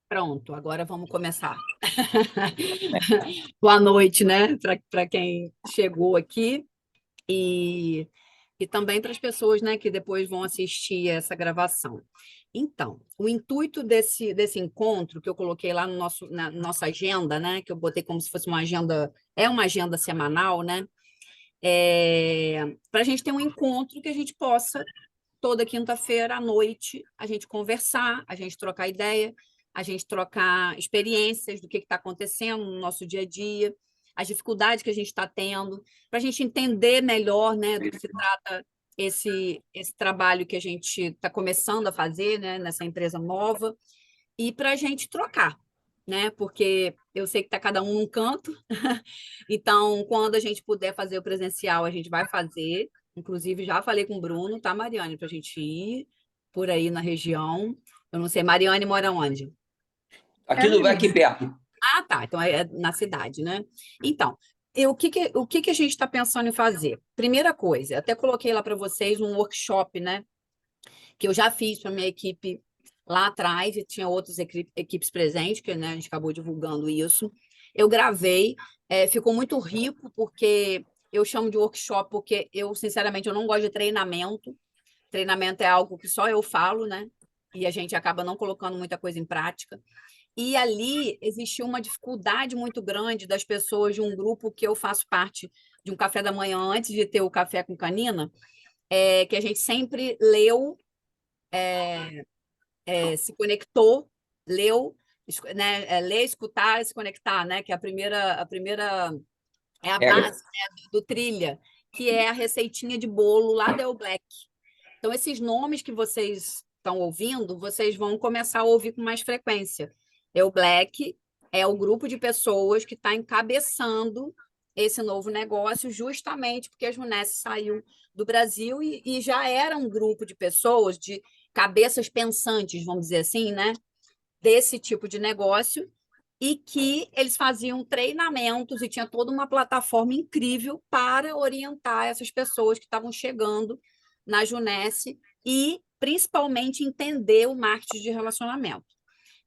Pronto, agora vamos começar. Boa noite, né? Para quem chegou aqui e, e também para as pessoas, né, que depois vão assistir essa gravação. Então, o intuito desse encontro que eu coloquei lá no na nossa agenda, né, que eu botei como se fosse uma agenda, é uma agenda semanal, né, para a gente ter um encontro que a gente possa toda quinta-feira à noite a gente conversar, a gente trocar ideia, a gente trocar experiências do que está acontecendo no nosso dia a dia, as dificuldades que a gente está tendo, para a gente entender melhor, né, do que se trata esse trabalho que a gente está começando a fazer, né, nessa empresa nova, e para a gente trocar, né? Porque eu sei que está cada um num canto, então, quando a gente puder fazer o presencial, a gente vai fazer. Inclusive, já falei com o Bruno, tá, Mariane, para a gente ir por aí na região. Eu não sei, Mariane mora onde? Aqui perto. Ah, tá. Então é na cidade, né? Então, o que que a gente está pensando em fazer? Primeira coisa, até coloquei lá para vocês um workshop, né? Que eu já fiz para minha equipe lá atrás, e tinha outras equipes presentes, que né, a gente acabou divulgando isso. Eu gravei, ficou muito rico, porque eu chamo de workshop, porque eu, sinceramente, eu não gosto de treinamento. Treinamento é algo que só eu falo, né? E a gente acaba não colocando muita coisa em prática. E ali existiu uma dificuldade muito grande das pessoas de um grupo que eu faço parte de um café da manhã, antes de ter o café com canina, que a gente sempre leu, se conectou, leu, né, ler, escutar, se conectar, né, que é a primeira é a Regra. base, né, do trilha, que é a receitinha de bolo lá da El Black. Então, esses nomes que vocês estão ouvindo, vocês vão começar a ouvir com mais frequência. El Black é o grupo de pessoas que está encabeçando esse novo negócio, justamente porque a Junesse saiu do Brasil e já era um grupo de pessoas, de cabeças pensantes, vamos dizer assim, né? Desse tipo de negócio, e que eles faziam treinamentos e tinha toda uma plataforma incrível para orientar essas pessoas que estavam chegando na Junesse e, principalmente, entender o marketing de relacionamento.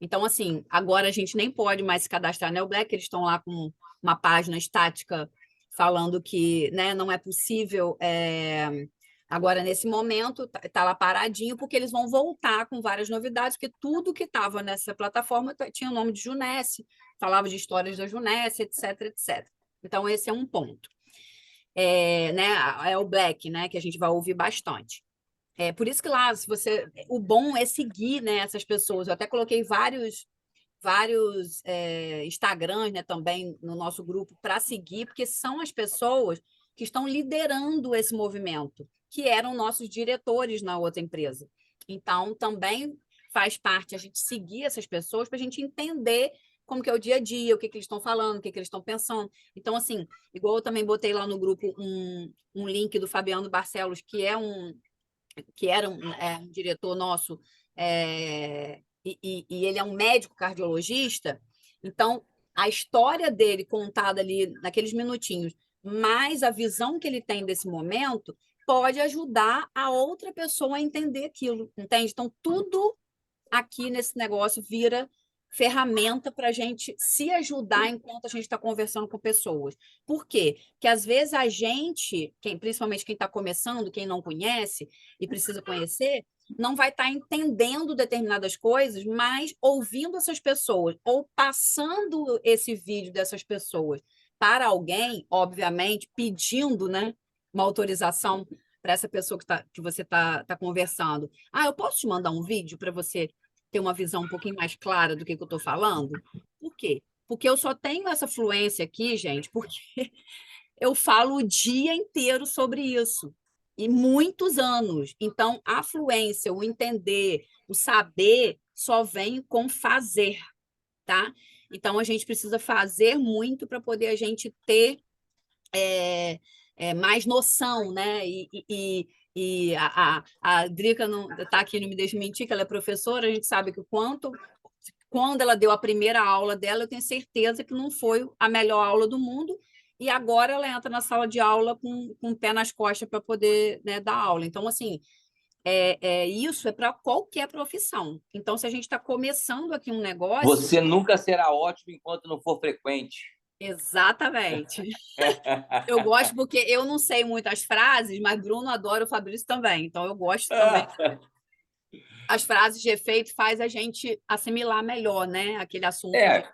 Então, assim, agora a gente nem pode mais se cadastrar na Black, eles estão lá com uma página estática falando que né, não é possível. Agora, nesse momento, está lá paradinho, porque eles vão voltar com várias novidades, porque tudo que estava nessa plataforma tinha o nome de Junesse, falava de histórias da Junesse, etc, etc. Então, esse é um ponto. Né, é o Black, né, que a gente vai ouvir bastante. Por isso que lá, se você, o bom é seguir, né, essas pessoas. Eu até coloquei vários Instagrams, né, também no nosso grupo para seguir, porque são as pessoas que estão liderando esse movimento, que eram nossos diretores na outra empresa. Então, também faz parte a gente seguir essas pessoas para a gente entender como que é o dia a dia, o que, que eles estão falando, o que, que eles estão pensando. Então, assim, igual eu também botei lá no grupo um link do Fabiano Barcelos, que era um diretor nosso, e ele é um médico cardiologista, então a história dele contada ali naqueles minutinhos, mais a visão que ele tem desse momento, pode ajudar a outra pessoa a entender aquilo, entende? Então, tudo aqui nesse negócio vira ferramenta para a gente se ajudar enquanto a gente está conversando com pessoas. Por quê? Porque às vezes a gente, principalmente quem está começando, quem não conhece e precisa conhecer, não vai estar entendendo determinadas coisas, mas ouvindo essas pessoas ou passando esse vídeo dessas pessoas para alguém, obviamente, pedindo, né, uma autorização para essa pessoa que você tá conversando. Ah, eu posso te mandar um vídeo para você ter uma visão um pouquinho mais clara do que eu estou falando? Por quê? Porque eu só tenho essa fluência aqui, gente, porque eu falo o dia inteiro sobre isso. E muitos anos. Então, a fluência, o entender, o saber, só vem com fazer, tá? Então, a gente precisa fazer muito para poder a gente ter mais noção, né? E a Drica está aqui, não me deixa mentir, que ela é professora, a gente sabe que quando ela deu a primeira aula dela, eu tenho certeza que não foi a melhor aula do mundo, e agora ela entra na sala de aula com o pé nas costas para poder, né, dar aula. Então, assim, isso é para qualquer profissão. Então, se a gente está começando aqui um negócio... Você nunca será ótimo enquanto não for frequente. Exatamente. Eu gosto porque eu não sei muitas frases, mas Bruno adora, o Fabrício também. Então, eu gosto também. As frases de efeito faz a gente assimilar melhor, né? Aquele assunto que a gente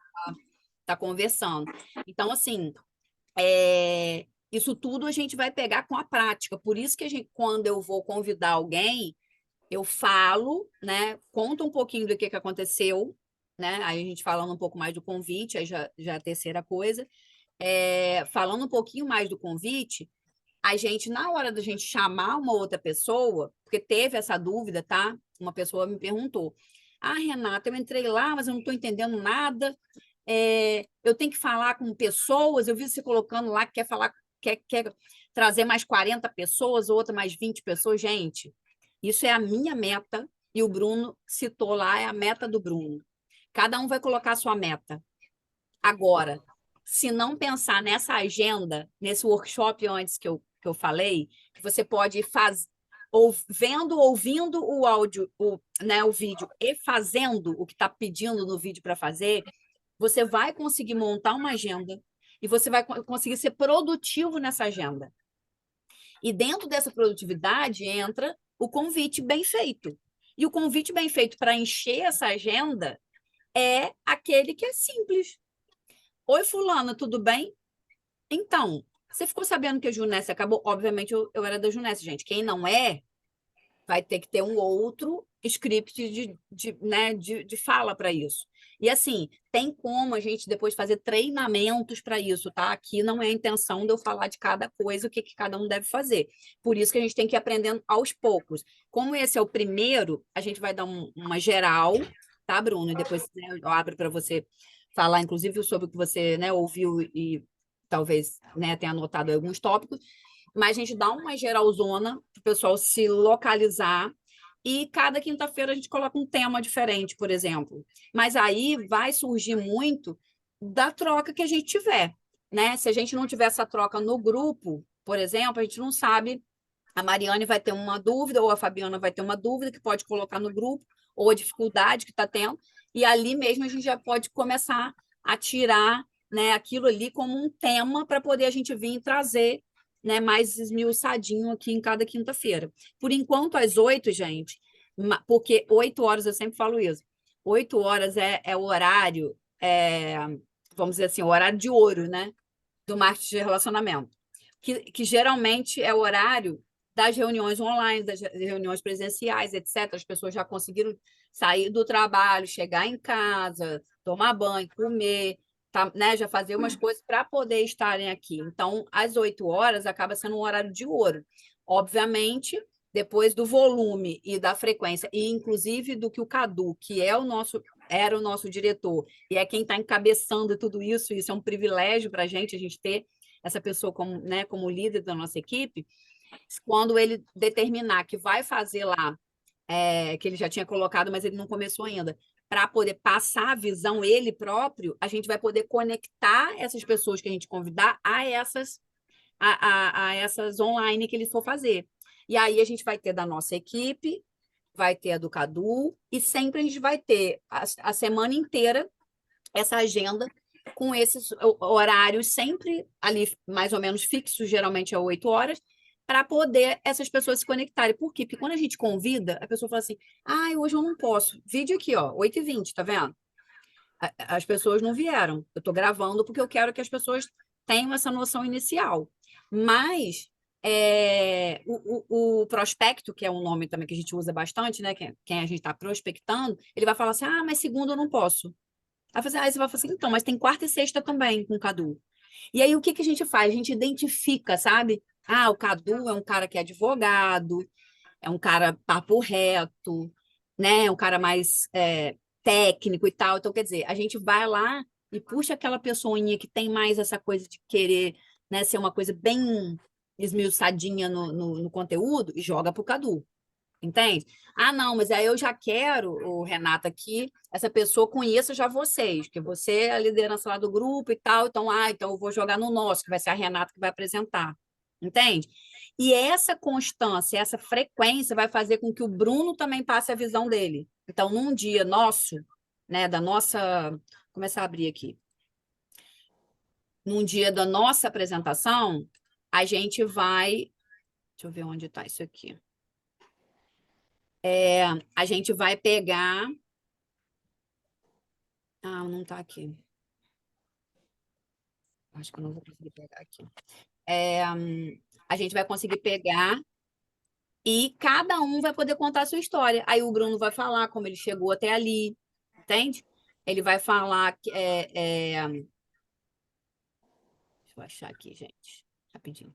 está conversando. Então, assim, isso tudo a gente vai pegar com a prática. Por isso que quando eu vou convidar alguém, eu falo, né? Conto um pouquinho do que aconteceu, né? Aí a gente falando um pouco mais do convite, aí já é a terceira coisa. Falando um pouquinho mais do convite, a gente, na hora da gente chamar uma outra pessoa, porque teve essa dúvida, tá? Uma pessoa me perguntou: Ah, Renata, eu entrei lá, mas eu não estou entendendo nada. Eu tenho que falar com pessoas, eu vi você colocando lá que quer trazer mais 40 pessoas, outra mais 20 pessoas. Gente, isso é a minha meta, e o Bruno citou lá, é a meta do Bruno. Cada um vai colocar a sua meta. Agora, se não pensar nessa agenda, nesse workshop antes que eu falei, que você pode ir ouvindo o áudio, né, o vídeo e fazendo o que está pedindo no vídeo para fazer, você vai conseguir montar uma agenda e você vai conseguir ser produtivo nessa agenda. E dentro dessa produtividade entra o convite bem feito. E o convite bem feito para encher essa agenda é aquele que é simples. Oi, fulana, tudo bem? Então, você ficou sabendo que a Junesse acabou? Obviamente, eu era da Junesse, gente. Quem não é, vai ter que ter um outro script de fala para isso. E assim, tem como a gente depois fazer treinamentos para isso, tá? Aqui não é a intenção de eu falar de cada coisa, o que cada um deve fazer. Por isso que a gente tem que ir aprendendo aos poucos. Como esse é o primeiro, a gente vai dar uma geral, tá, Bruno? E depois, né, eu abro para você falar, inclusive, sobre o que você, né, ouviu e talvez, né, tenha anotado alguns tópicos, mas a gente dá uma geralzona para o pessoal se localizar, e cada quinta-feira a gente coloca um tema diferente, por exemplo. Mas aí vai surgir muito da troca que a gente tiver, né? Se a gente não tiver essa troca no grupo, por exemplo, a gente não sabe, a Mariane vai ter uma dúvida, ou a Fabiana vai ter uma dúvida que pode colocar no grupo, ou a dificuldade que está tendo, e ali mesmo a gente já pode começar a tirar, né, aquilo ali como um tema para poder a gente vir e trazer, né, mais esmiuçadinho aqui em cada quinta-feira. Por enquanto, às 8, gente, porque 8 horas, eu sempre falo isso, 8 horas é o horário, vamos dizer assim, o horário de ouro, né, do marketing de relacionamento, que geralmente é o horário das reuniões online, das reuniões presenciais, etc. As pessoas já conseguiram sair do trabalho, chegar em casa, tomar banho, comer, tá, né, já fazer umas coisas para poder estarem aqui. Então, às 8 horas acaba sendo um horário de ouro. Obviamente, depois do volume e da frequência, e inclusive do que o Cadu, que era o nosso diretor, e é quem está encabeçando tudo isso, isso é um privilégio para a gente ter essa pessoa como, né, como líder da nossa equipe. Quando ele determinar que vai fazer lá, que ele já tinha colocado, mas ele não começou ainda, para poder passar a visão ele próprio, a gente vai poder conectar essas pessoas que a gente convidar a essas online que ele for fazer. E aí a gente vai ter da nossa equipe, vai ter a do Cadu, e sempre a gente vai ter a semana inteira essa agenda com esses horários sempre ali mais ou menos fixos, geralmente é 8 horas, para poder essas pessoas se conectarem. Por quê? Porque quando a gente convida, a pessoa fala assim: ah, hoje eu não posso. Vídeo aqui, ó, 8h20, tá vendo? As pessoas não vieram. Eu estou gravando porque eu quero que as pessoas tenham essa noção inicial. Mas o prospecto, que é um nome também que a gente usa bastante, né? Quem a gente está prospectando, ele vai falar assim: ah, mas segunda eu não posso. Aí você vai falar assim: então, mas tem quarta e sexta também com o Cadu. E aí o que a gente faz? A gente identifica, sabe? Ah, o Cadu é um cara que é advogado, é um cara papo reto, né? É um cara mais técnico e tal. Então, quer dizer, a gente vai lá e puxa aquela pessoinha que tem mais essa coisa de querer, né, ser uma coisa bem esmiuçadinha no conteúdo, e joga pro Cadu. Entende? Ah, não, mas aí eu já quero, o Renata, que essa pessoa conheça já vocês, que você é a liderança lá do grupo e tal, então eu vou jogar no nosso, que vai ser a Renata que vai apresentar. Entende? E essa constância, essa frequência vai fazer com que o Bruno também passe a visão dele. Então, num dia nosso, né, da nossa... Vou começar a abrir aqui. Num dia da nossa apresentação, a gente vai... Deixa eu ver onde está isso aqui. A gente vai pegar... Ah, não está aqui. Acho que eu não vou conseguir pegar aqui. A gente vai conseguir pegar e cada um vai poder contar a sua história. Aí o Bruno vai falar como ele chegou até ali, entende? Ele vai falar que deixa eu achar aqui, gente, rapidinho.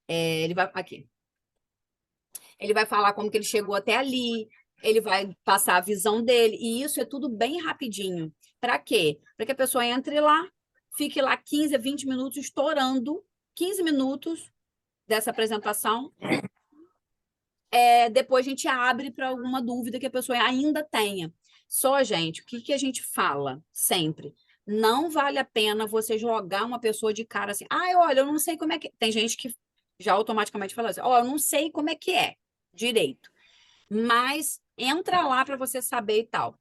Ele vai aqui. Ele vai falar como que ele chegou até ali. Ele vai passar a visão dele e isso é tudo bem rapidinho. Para quê? Para que a pessoa entre lá, fique lá 15 a 20 minutos estourando, 15 minutos dessa apresentação. Depois a gente abre para alguma dúvida que a pessoa ainda tenha. Só, gente, o que a gente fala sempre? Não vale a pena você jogar uma pessoa de cara assim. Ah, olha, eu não sei como é que. Tem gente que já automaticamente fala assim: ó, eu não sei como é que é direito. Mas entra lá para você saber e tal.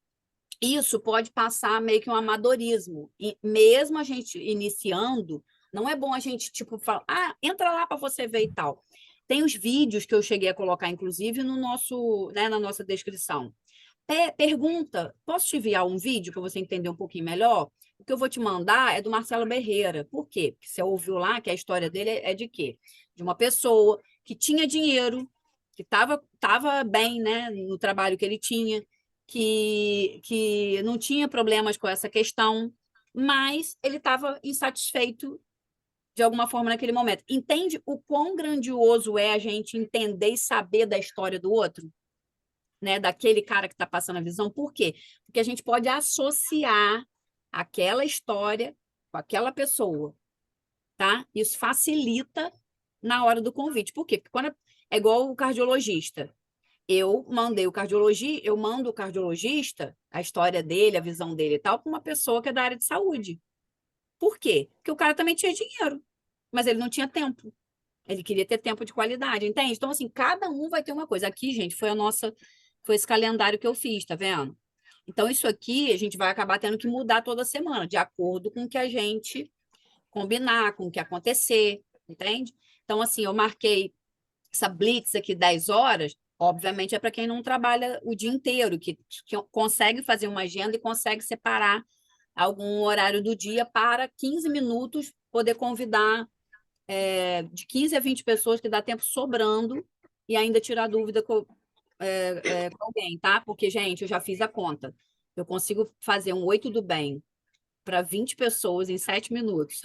Isso pode passar meio que um amadorismo. E mesmo a gente iniciando, não é bom a gente, tipo, falar, ah, entra lá para você ver e tal. Tem os vídeos que eu cheguei a colocar, inclusive, no nosso, né, na nossa descrição. Pergunta, posso te enviar um vídeo para você entender um pouquinho melhor? O que eu vou te mandar é do Marcelo Berreira. Por quê? Porque você ouviu lá que a história dele é de quê? De uma pessoa que tinha dinheiro, que estava bem, né, no trabalho que ele tinha, que não tinha problemas com essa questão, mas ele estava insatisfeito de alguma forma naquele momento. Entende o quão grandioso é a gente entender e saber da história do outro? Né, daquele cara que está passando a visão. Por quê? Porque a gente pode associar aquela história com aquela pessoa, tá? Isso facilita na hora do convite. Por quê? Porque quando é igual o cardiologista. Eu mando o cardiologista, a história dele, a visão dele e tal, para uma pessoa que é da área de saúde. Por quê? Porque o cara também tinha dinheiro, mas ele não tinha tempo. Ele queria ter tempo de qualidade, entende? Então, assim, cada um vai ter uma coisa. Aqui, gente, foi esse calendário que eu fiz, tá vendo? Então, isso aqui a gente vai acabar tendo que mudar toda semana, de acordo com o que a gente combinar, com o que acontecer, entende? Então, assim, eu marquei essa blitz aqui 10 horas, obviamente é para quem não trabalha o dia inteiro, que consegue fazer uma agenda e consegue separar algum horário do dia para 15 minutos poder convidar de 15 a 20 pessoas que dá tempo sobrando e ainda tirar dúvida com alguém, tá? Porque, gente, eu já fiz a conta. Eu consigo fazer um 8 do bem para 20 pessoas em 7 minutos.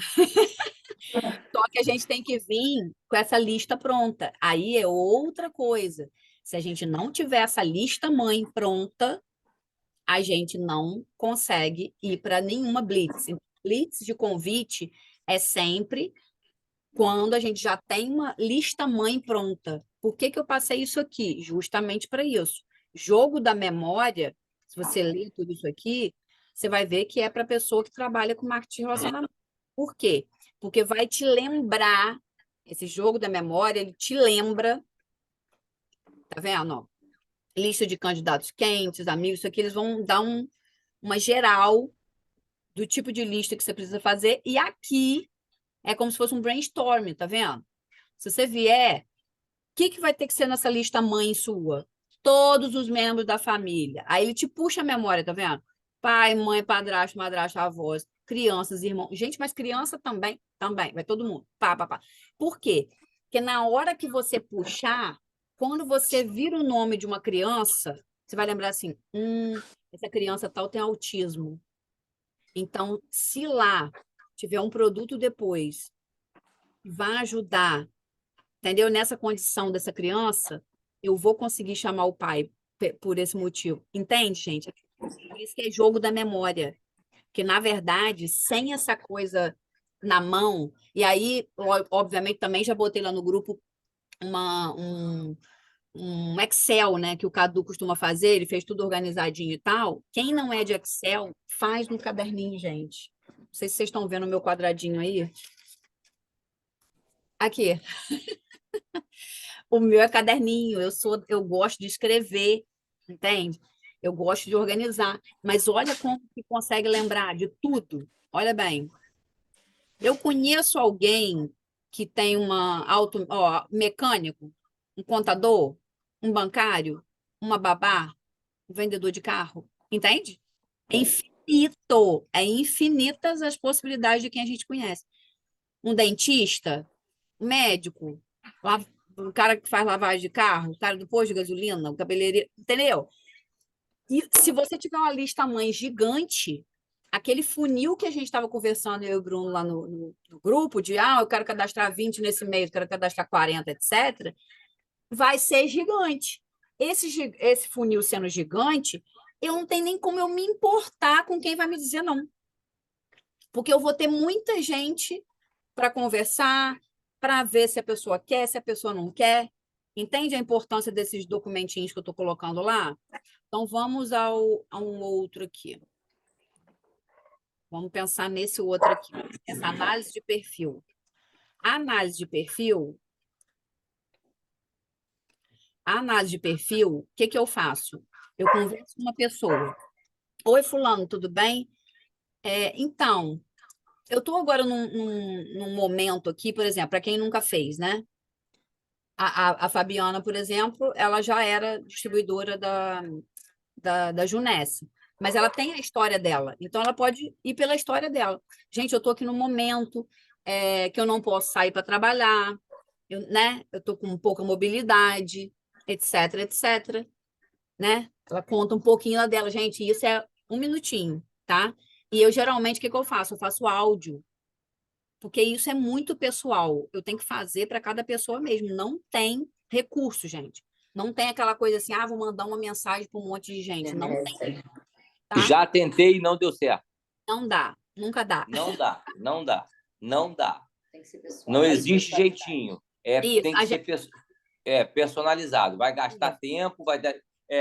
Só que a gente tem que vir com essa lista pronta. Aí é outra coisa. Se a gente não tiver essa lista mãe pronta, a gente não consegue ir para nenhuma blitz. Então, blitz de convite é sempre quando a gente já tem uma lista mãe pronta. Por que que eu passei isso aqui? Justamente para isso. Jogo da memória, se você ler tudo isso aqui, você vai ver que é para pessoa que trabalha com marketing de relacionamento. Por quê? Porque vai te lembrar, esse jogo da memória, ele te lembra, tá vendo? Ó, lista de candidatos quentes, amigos, isso aqui eles vão dar uma geral do tipo de lista que você precisa fazer, e aqui é como se fosse um brainstorming, tá vendo? Se você vier, o que vai ter que ser nessa lista mãe sua? Todos os membros da família. Aí ele te puxa a memória, tá vendo? Pai, mãe, padrasto, madrasta, avós, crianças, irmãos. Gente, mas criança também, também, vai todo mundo. Pá, pá, pá. Por quê? Porque na hora que você puxar, quando você vira o nome de uma criança, você vai lembrar assim: essa criança tal tem autismo. Então, se lá tiver um produto depois que vai ajudar, entendeu? Nessa condição dessa criança, eu vou conseguir chamar o pai por esse motivo. Entende, gente? Por isso que é jogo da memória. Porque, na verdade, sem essa coisa na mão, e aí, obviamente, também já botei lá no grupo um Excel, né, que o Cadu costuma fazer, ele fez tudo organizadinho e tal. Quem não é de Excel, faz no caderninho, gente. Não sei se vocês estão vendo o meu quadradinho aí. Aqui. O meu é caderninho, eu gosto de escrever, entende? Eu gosto de organizar, mas olha como que consegue lembrar de tudo. Olha bem, eu conheço alguém que tem mecânico, um contador, um bancário, uma babá, um vendedor de carro, entende? É infinito, é infinitas as possibilidades de quem a gente conhece. Um dentista, um médico, um cara que faz lavagem de carro, o cara do posto de gasolina, o cabeleireiro, entendeu? E se você tiver uma lista mãe gigante, aquele funil que a gente estava conversando, eu e o Bruno, lá no grupo, de eu quero cadastrar 20 nesse mês, eu quero cadastrar 40, etc., vai ser gigante. Esse funil sendo gigante, eu não tenho nem como eu me importar com quem vai me dizer não. Porque eu vou ter muita gente para conversar, para ver se a pessoa quer, se a pessoa não quer. Entende a importância desses documentinhos que eu estou colocando lá? Então, vamos a um outro aqui. Vamos pensar nesse outro aqui, essa análise de perfil. A análise de perfil, o que que eu faço? Eu converso com uma pessoa. Oi, fulano, tudo bem? Então, eu estou agora num momento aqui, por exemplo, para quem nunca fez, né? A Fabiana, por exemplo, ela já era distribuidora da Junesse, mas ela tem a história dela, então ela pode ir pela história dela. Gente, eu estou aqui num momento que eu não posso sair para trabalhar, né? Eu estou com pouca mobilidade, etc, etc, né? Ela conta um pouquinho lá dela, gente, isso é um minutinho, tá? E eu geralmente, o que que eu faço? Eu faço áudio, porque isso é muito pessoal. Eu tenho que fazer para cada pessoa mesmo. Não tem recurso, gente. Não tem aquela coisa assim, vou mandar uma mensagem para um monte de gente. Não tem, tá? Já tentei e não deu certo. Não dá, nunca dá. Não dá, não dá, não dá. Tem que ser pessoal. Não existe jeitinho. Isso, Tem que ser personalizado. Vai gastar tempo, vai dar.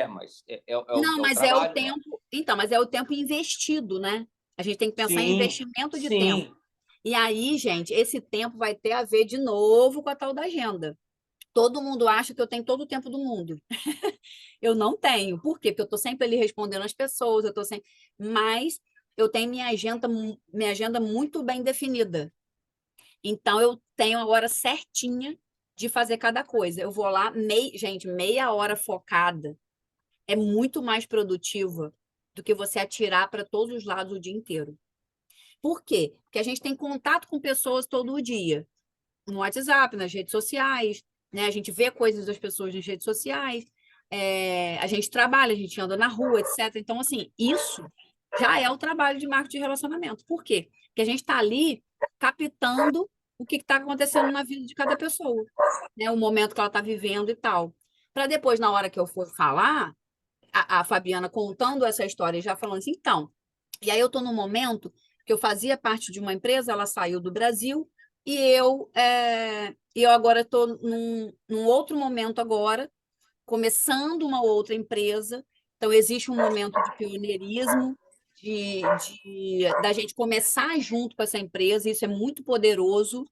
Mas não, é o mas é o trabalho, né? tempo. Então, mas é o tempo investido, né? A gente tem que pensar em Sim, investimento de tempo. sim. E aí, gente, esse tempo vai ter a ver de novo com a tal da agenda. Todo mundo acha que eu tenho todo o tempo do mundo. Eu não tenho. Por quê? Porque eu estou sempre ali respondendo as pessoas, eu estou sempre. Mas eu tenho minha agenda muito bem definida. Então, eu tenho a hora certinha de fazer cada coisa. Eu vou lá, gente, meia hora focada é muito mais produtiva do que você atirar para todos os lados o dia inteiro. Por quê? Porque a gente tem contato com pessoas todo dia, no WhatsApp, nas redes sociais, né? A gente vê coisas das pessoas nas redes sociais, a gente trabalha, a gente anda na rua, etc. Então, assim, isso já é o trabalho de marketing de relacionamento. Por quê? Porque a gente está ali captando o que está acontecendo na vida de cada pessoa, né? O momento que ela está vivendo e tal. Para depois, na hora que eu for falar, a Fabiana contando essa história e já falando assim, então. E aí eu estou num momento que eu fazia parte de uma empresa, ela saiu do Brasil, e eu agora estou num outro momento agora, começando uma outra empresa. Então, existe um momento de pioneirismo, da gente começar junto com essa empresa, isso é muito poderoso.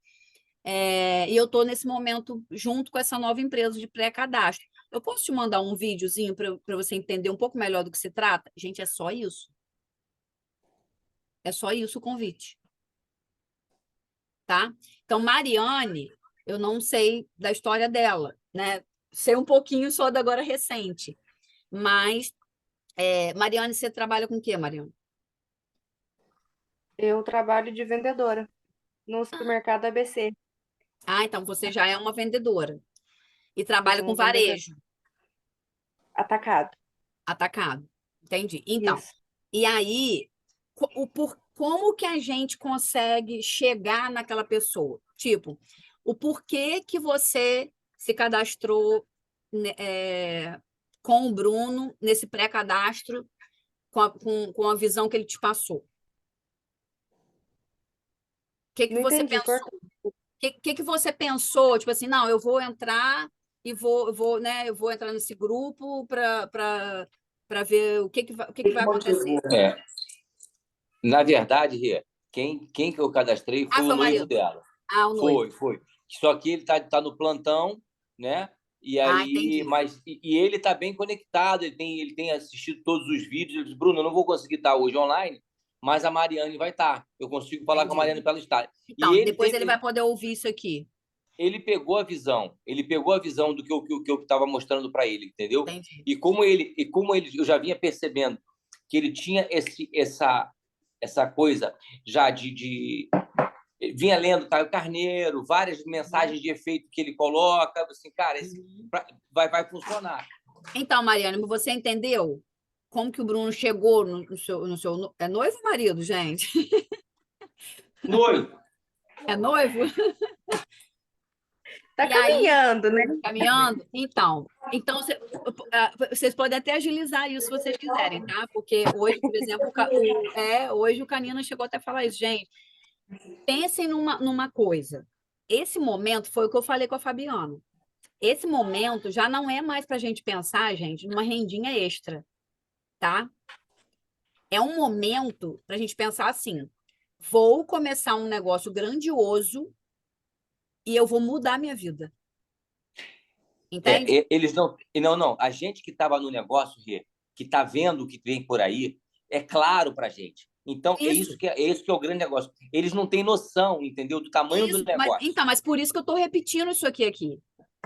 E eu estou nesse momento junto com essa nova empresa de pré-cadastro. Eu posso te mandar um videozinho para você entender um pouco melhor do que se trata? Gente, é só isso. É só isso o convite, tá? Então, Mariane, eu não sei da história dela, né? Sei um pouquinho só da agora recente. Mas, Mariane, você trabalha com o quê, Mariane? Eu trabalho de vendedora no supermercado ABC. Então você já é uma vendedora e Eu trabalha sou com uma vendedora varejo, atacado. atacado. Entendi. Então, Isso. e aí, como que a gente consegue chegar naquela pessoa? Tipo, o porquê que você se cadastrou, né, com o Bruno nesse pré-cadastro com a visão que ele te passou? O que que Não você entendi. pensou? Que você pensou? Tipo assim, não, eu vou entrar e né, eu vou entrar nesse grupo para ver o que que vai acontecer. Na verdade, Rê, quem que eu cadastrei foi o Foi o noivo marido. dela. O noivo. Foi. Só que ele tá no plantão, né? E aí, Entendi. e ele está bem conectado, ele tem assistido todos os vídeos. Ele disse, Bruno, eu não vou conseguir estar hoje online, mas a Mariane vai estar. Eu consigo falar com a Mariane para ela estar. E Então, depois ele vai poder ouvir isso aqui. Ele pegou a visão do que eu estava mostrando para ele, entendeu? Entendi. E como ele, eu já vinha percebendo que ele tinha essa coisa já vinha lendo Caio Carneiro, várias mensagens de efeito que ele coloca, assim, cara, vai funcionar. Então, Mariane, você entendeu como que o Bruno chegou no seu... É noivo ou marido, gente? Noivo. É noivo? Tá caminhando, né? Caminhando? Então vocês podem até agilizar isso se vocês quiserem, tá? Porque hoje, por exemplo, hoje o Canino chegou até a falar isso, gente. Pensem numa coisa. Esse momento foi o que eu falei com a Fabiana. Esse momento já não é mais para a gente pensar, gente, numa rendinha extra, tá? É um momento para a gente pensar assim: vou começar um negócio grandioso e eu vou mudar a minha vida. Entende? Eles não. Não. A gente que estava no negócio, que está vendo o que vem por aí, é claro para a gente. Então, é isso que é o grande negócio. Eles não têm noção, entendeu? Do tamanho do negócio. Mas por isso que eu estou repetindo isso aqui.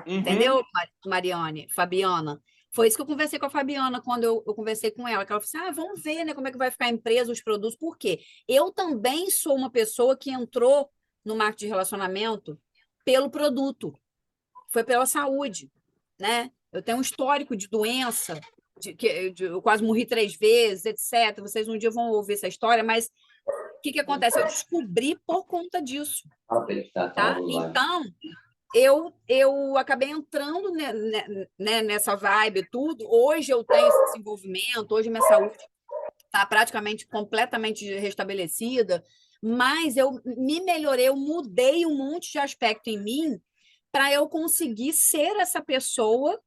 Uhum. Entendeu, Mariane, Fabiana? Foi isso que eu conversei com a Fabiana quando eu conversei com ela, que ela falou assim, vamos ver, né, como é que vai ficar a empresa, os produtos, por quê? Eu também sou uma pessoa que entrou no marketing de relacionamento pelo produto, foi pela saúde, né? Eu tenho um histórico de doença, eu quase morri 3 vezes, etc. Vocês um dia vão ouvir essa história, mas o que acontece? Eu descobri por conta disso, tá? Então, eu acabei entrando nessa vibe tudo. Hoje eu tenho esse desenvolvimento, hoje minha saúde está praticamente completamente restabelecida, mas eu me melhorei, eu mudei um monte de aspecto em mim para eu conseguir ser essa pessoa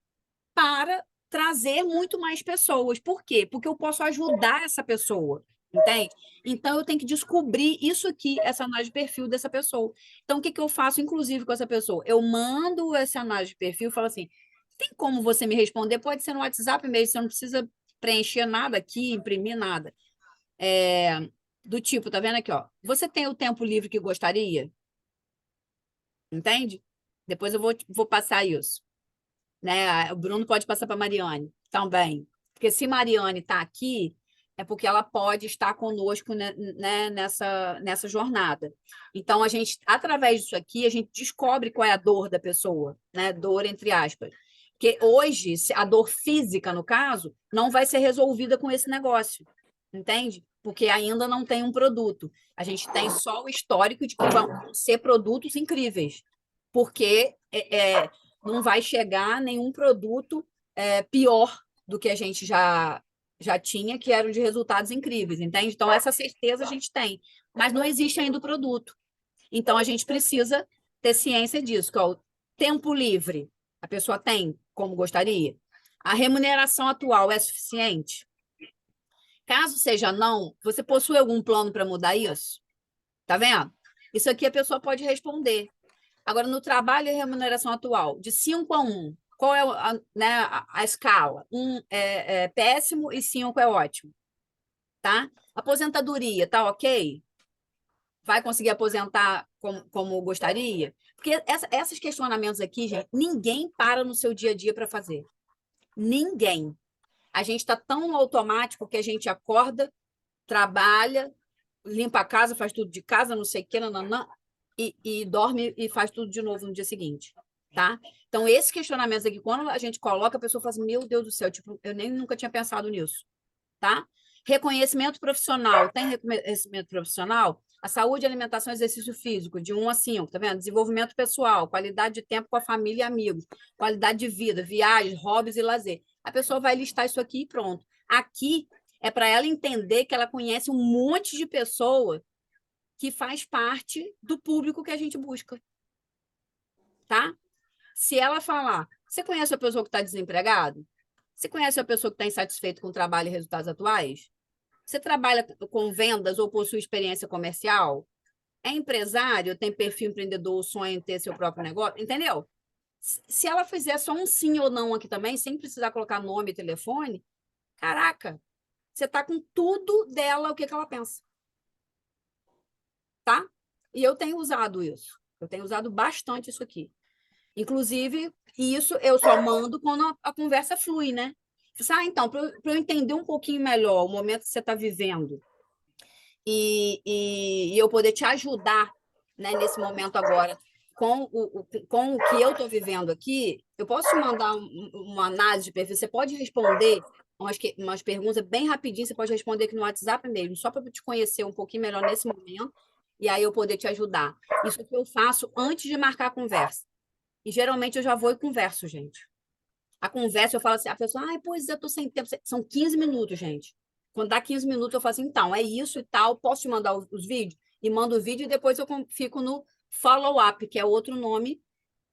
para trazer muito mais pessoas. Por quê? Porque eu posso ajudar essa pessoa, entende? Então, eu tenho que descobrir isso aqui, essa análise de perfil dessa pessoa. Então, o que eu faço, inclusive, com essa pessoa? Eu mando essa análise de perfil e falo assim, tem como você me responder? Pode ser no WhatsApp mesmo, você não precisa preencher nada aqui, imprimir nada. Do tipo, tá vendo aqui, ó? Você tem o tempo livre que gostaria? Entende? Depois eu vou passar isso. Né? O Bruno pode passar para a Mariane também. Porque se Mariane está aqui, é porque ela pode estar conosco, né, nessa jornada. Então, a gente, através disso aqui, a gente descobre qual é a dor da pessoa, né? Dor, entre aspas. Porque hoje, a dor física, no caso, não vai ser resolvida com esse negócio, entende? Porque ainda não tem um produto. A gente tem só o histórico de que vão ser produtos incríveis. Porque não vai chegar nenhum produto pior do que a gente já tinha, que eram de resultados incríveis, entende? Então, essa certeza a gente tem, mas não existe ainda o produto. Então, a gente precisa ter ciência disso, que é o tempo livre. A pessoa tem como gostaria? A remuneração atual é suficiente? Caso seja não, você possui algum plano para mudar isso? Tá vendo? Isso aqui a pessoa pode responder. Agora, no trabalho e remuneração atual, de 5 a 1, qual é a escala? 1 é péssimo e 5 é ótimo. Tá? Aposentadoria, tá ok? Vai conseguir aposentar como gostaria? Porque esses questionamentos aqui, gente, ninguém para no seu dia a dia para fazer. Ninguém. A gente está tão automático que a gente acorda, trabalha, limpa a casa, faz tudo de casa, não sei o que, nananã, e dorme e faz tudo de novo no dia seguinte, tá? Então, esses questionamentos aqui, quando a gente coloca, a pessoa fala assim, meu Deus do céu, tipo, eu nem nunca tinha pensado nisso, tá? Reconhecimento profissional, tem reconhecimento profissional? A saúde, alimentação e exercício físico, de 1 a 5, tá vendo? Desenvolvimento pessoal, qualidade de tempo com a família e amigos, qualidade de vida, viagens, hobbies e lazer. A pessoa vai listar isso aqui e pronto. Aqui é para ela entender que ela conhece um monte de pessoa que faz parte do público que a gente busca, tá? Se ela falar, você conhece a pessoa que está desempregado? Você conhece a pessoa que está insatisfeita com o trabalho e resultados atuais? Você trabalha com vendas ou possui experiência comercial? é empresário, tem perfil empreendedor, sonha em ter seu próprio negócio, entendeu? Se ela fizer só um sim ou não aqui também, sem precisar colocar nome e telefone, caraca, você tá com tudo dela, o que que ela pensa, tá? E eu tenho usado isso. Eu tenho usado bastante isso aqui. Inclusive, isso eu só mando quando a conversa flui, né? Então, para eu entender um pouquinho melhor o momento que você está vivendo e eu poder te ajudar, né, nesse momento agora, com o que eu estou vivendo aqui, eu posso te mandar uma análise de perfil, você pode responder umas perguntas bem rapidinho, você pode responder aqui no WhatsApp mesmo, só para eu te conhecer um pouquinho melhor nesse momento, e aí eu poder te ajudar. Isso que eu faço antes de marcar a conversa. E geralmente eu já vou e converso, gente. A conversa, eu falo assim, a pessoa, ai, pois eu tô sem tempo. São 15 minutos, gente. Quando dá 15 minutos, eu falo assim, então, é isso e tal, posso te mandar os vídeos? E mando o vídeo e depois eu fico no follow-up, que é outro nome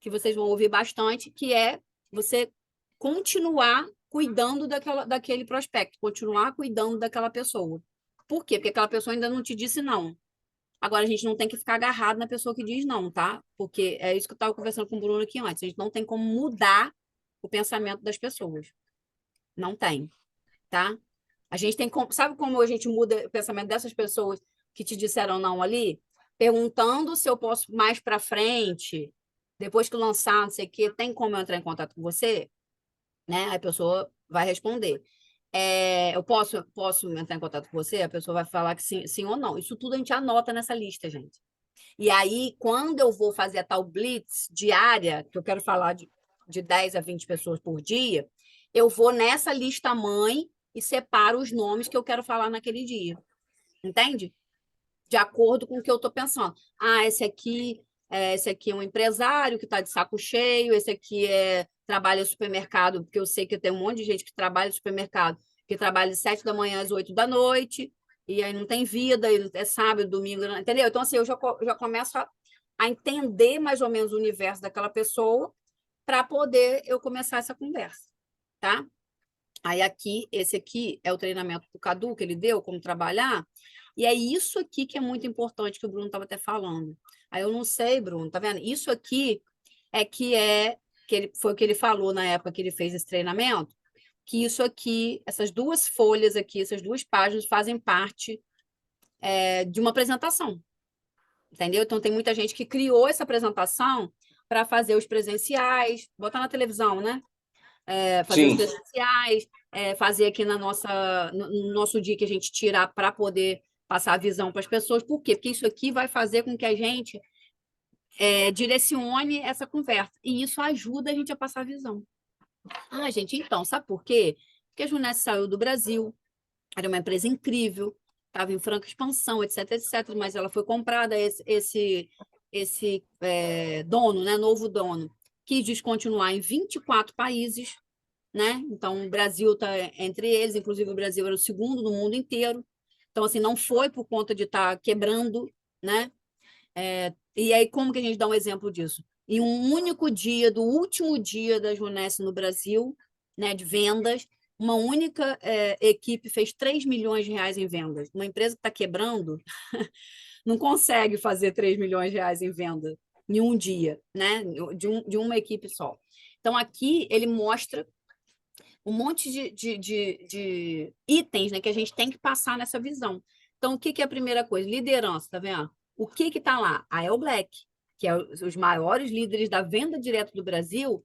que vocês vão ouvir bastante, que é você continuar cuidando daquele prospecto, continuar cuidando daquela pessoa. Por quê? Porque aquela pessoa ainda não te disse não. Agora, a gente não tem que ficar agarrado na pessoa que diz não, tá? Porque é isso que eu estava conversando com o Bruno aqui antes. A gente não tem como mudar o pensamento das pessoas. Não tem, tá? A gente tem como... Sabe como a gente muda o pensamento dessas pessoas que te disseram não ali? Perguntando se eu posso mais para frente, depois que lançar, não sei o quê, tem como eu entrar em contato com você? Né? A pessoa vai responder. Eu posso entrar em contato com você? A pessoa vai falar que sim, sim ou não. Isso tudo a gente anota nessa lista, gente. E aí, quando eu vou fazer a tal blitz diária, que eu quero falar de 10 a 20 pessoas por dia, eu vou nessa lista mãe e separo os nomes que eu quero falar naquele dia. Entende? De acordo com o que eu estou pensando. Ah, esse aqui é um empresário que está de saco cheio, esse aqui trabalha no supermercado, porque eu sei que tem um monte de gente que trabalha no supermercado, que trabalha de 7 da manhã às 8 da noite, e aí não tem vida, e é sábado, domingo, entendeu? Então, assim, eu já começo a entender mais ou menos o universo daquela pessoa para poder eu começar essa conversa, tá? Aí esse aqui é o treinamento do Cadu que ele deu, como trabalhar, e é isso aqui que é muito importante, que o Bruno estava até falando. Aí eu não sei, Bruno, tá vendo? Isso aqui foi o que ele falou na época que ele fez esse treinamento, que isso aqui, essas duas folhas aqui, essas duas páginas fazem parte de uma apresentação, entendeu? Então tem muita gente que criou essa apresentação para fazer os presenciais, botar na televisão, né? Fazer os Sim. presenciais, fazer aqui no nosso dia que a gente tirar para poder passar a visão para as pessoas. Por quê? Porque isso aqui vai fazer com que a gente direcione essa conversa. E isso ajuda a gente a passar a visão. Ah, gente, então, sabe por quê? Porque a Junesse saiu do Brasil, era uma empresa incrível, estava em franca expansão, etc, etc, mas ela foi comprada, esse dono, né, novo dono, quis descontinuar em 24 países, né? Então, o Brasil está entre eles, inclusive o Brasil era o segundo no mundo inteiro. Então, assim, não foi por conta de estar quebrando, né? E aí, como que a gente dá um exemplo disso? Em um único dia, do último dia da Junesse no Brasil, né, de vendas, uma única equipe fez 3 milhões de reais em vendas. Uma empresa que está quebrando não consegue fazer 3 milhões de reais em venda em um dia, né? De uma equipe só. Então, aqui ele mostra um monte de itens, né, que a gente tem que passar nessa visão. Então, o que é a primeira coisa? Liderança, tá vendo? O que está lá? A El Black, que é os maiores líderes da venda direta do Brasil,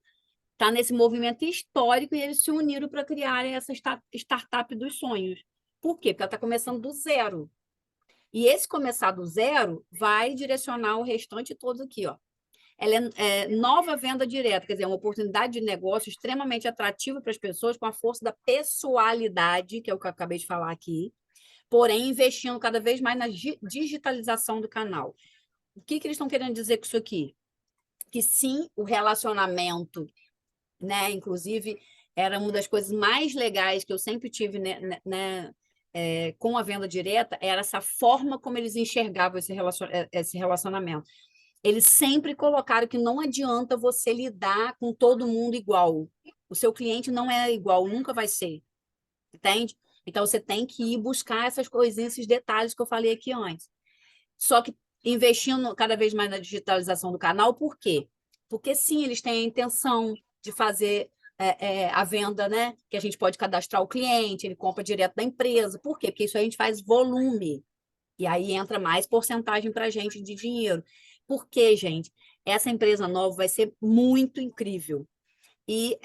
está nesse movimento histórico e eles se uniram para criar essa startup dos sonhos. Por quê? Porque ela está começando do zero. E esse começar do zero vai direcionar o restante todos aqui, ó. Ela é nova venda direta, quer dizer, é uma oportunidade de negócio extremamente atrativa para as pessoas com a força da pessoalidade, que é o que eu acabei de falar aqui, porém investindo cada vez mais na digitalização do canal. O que eles estão querendo dizer com isso aqui? Que sim, o relacionamento, né, inclusive, era uma das coisas mais legais que eu sempre tive, né, com a venda direta, era essa forma como eles enxergavam esse relacionamento. Eles sempre colocaram que não adianta você lidar com todo mundo igual. O seu cliente não é igual, nunca vai ser. Entende? Então, você tem que ir buscar essas coisinhas, esses detalhes que eu falei aqui antes. Só que investindo cada vez mais na digitalização do canal. Por quê? Porque, sim, eles têm a intenção de fazer a venda, né? Que a gente pode cadastrar o cliente, ele compra direto da empresa. Por quê? Porque isso aí a gente faz volume. E aí entra mais porcentagem para a gente de dinheiro. Por quê, gente? Essa empresa nova vai ser muito incrível. E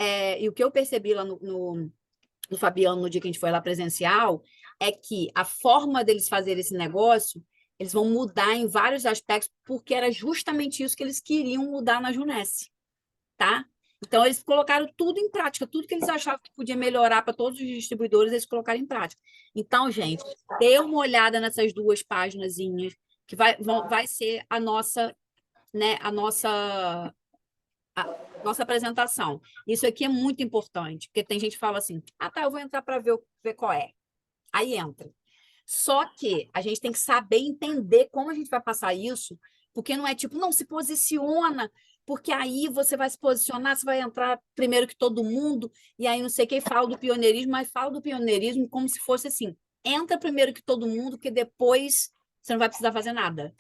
o que eu percebi lá no Fabiano, no dia que a gente foi lá presencial, é que a forma deles fazerem esse negócio, eles vão mudar em vários aspectos, porque era justamente isso que eles queriam mudar na Junesse, tá? Então, eles colocaram tudo em prática, tudo que eles achavam que podia melhorar para todos os distribuidores, eles colocaram em prática. Então, gente, dê uma olhada nessas duas páginazinhas, que vai ser a nossa, né, a nossa apresentação. Isso aqui é muito importante, porque tem gente que fala assim: ah, tá, eu vou entrar para ver qual é. Aí entra. Só que a gente tem que saber entender como a gente vai passar isso, porque não é tipo, não, se posiciona, porque aí você vai se posicionar, você vai entrar primeiro que todo mundo, e aí não sei quem fala do pioneirismo, mas fala do pioneirismo como se fosse assim: entra primeiro que todo mundo, que depois você não vai precisar fazer nada.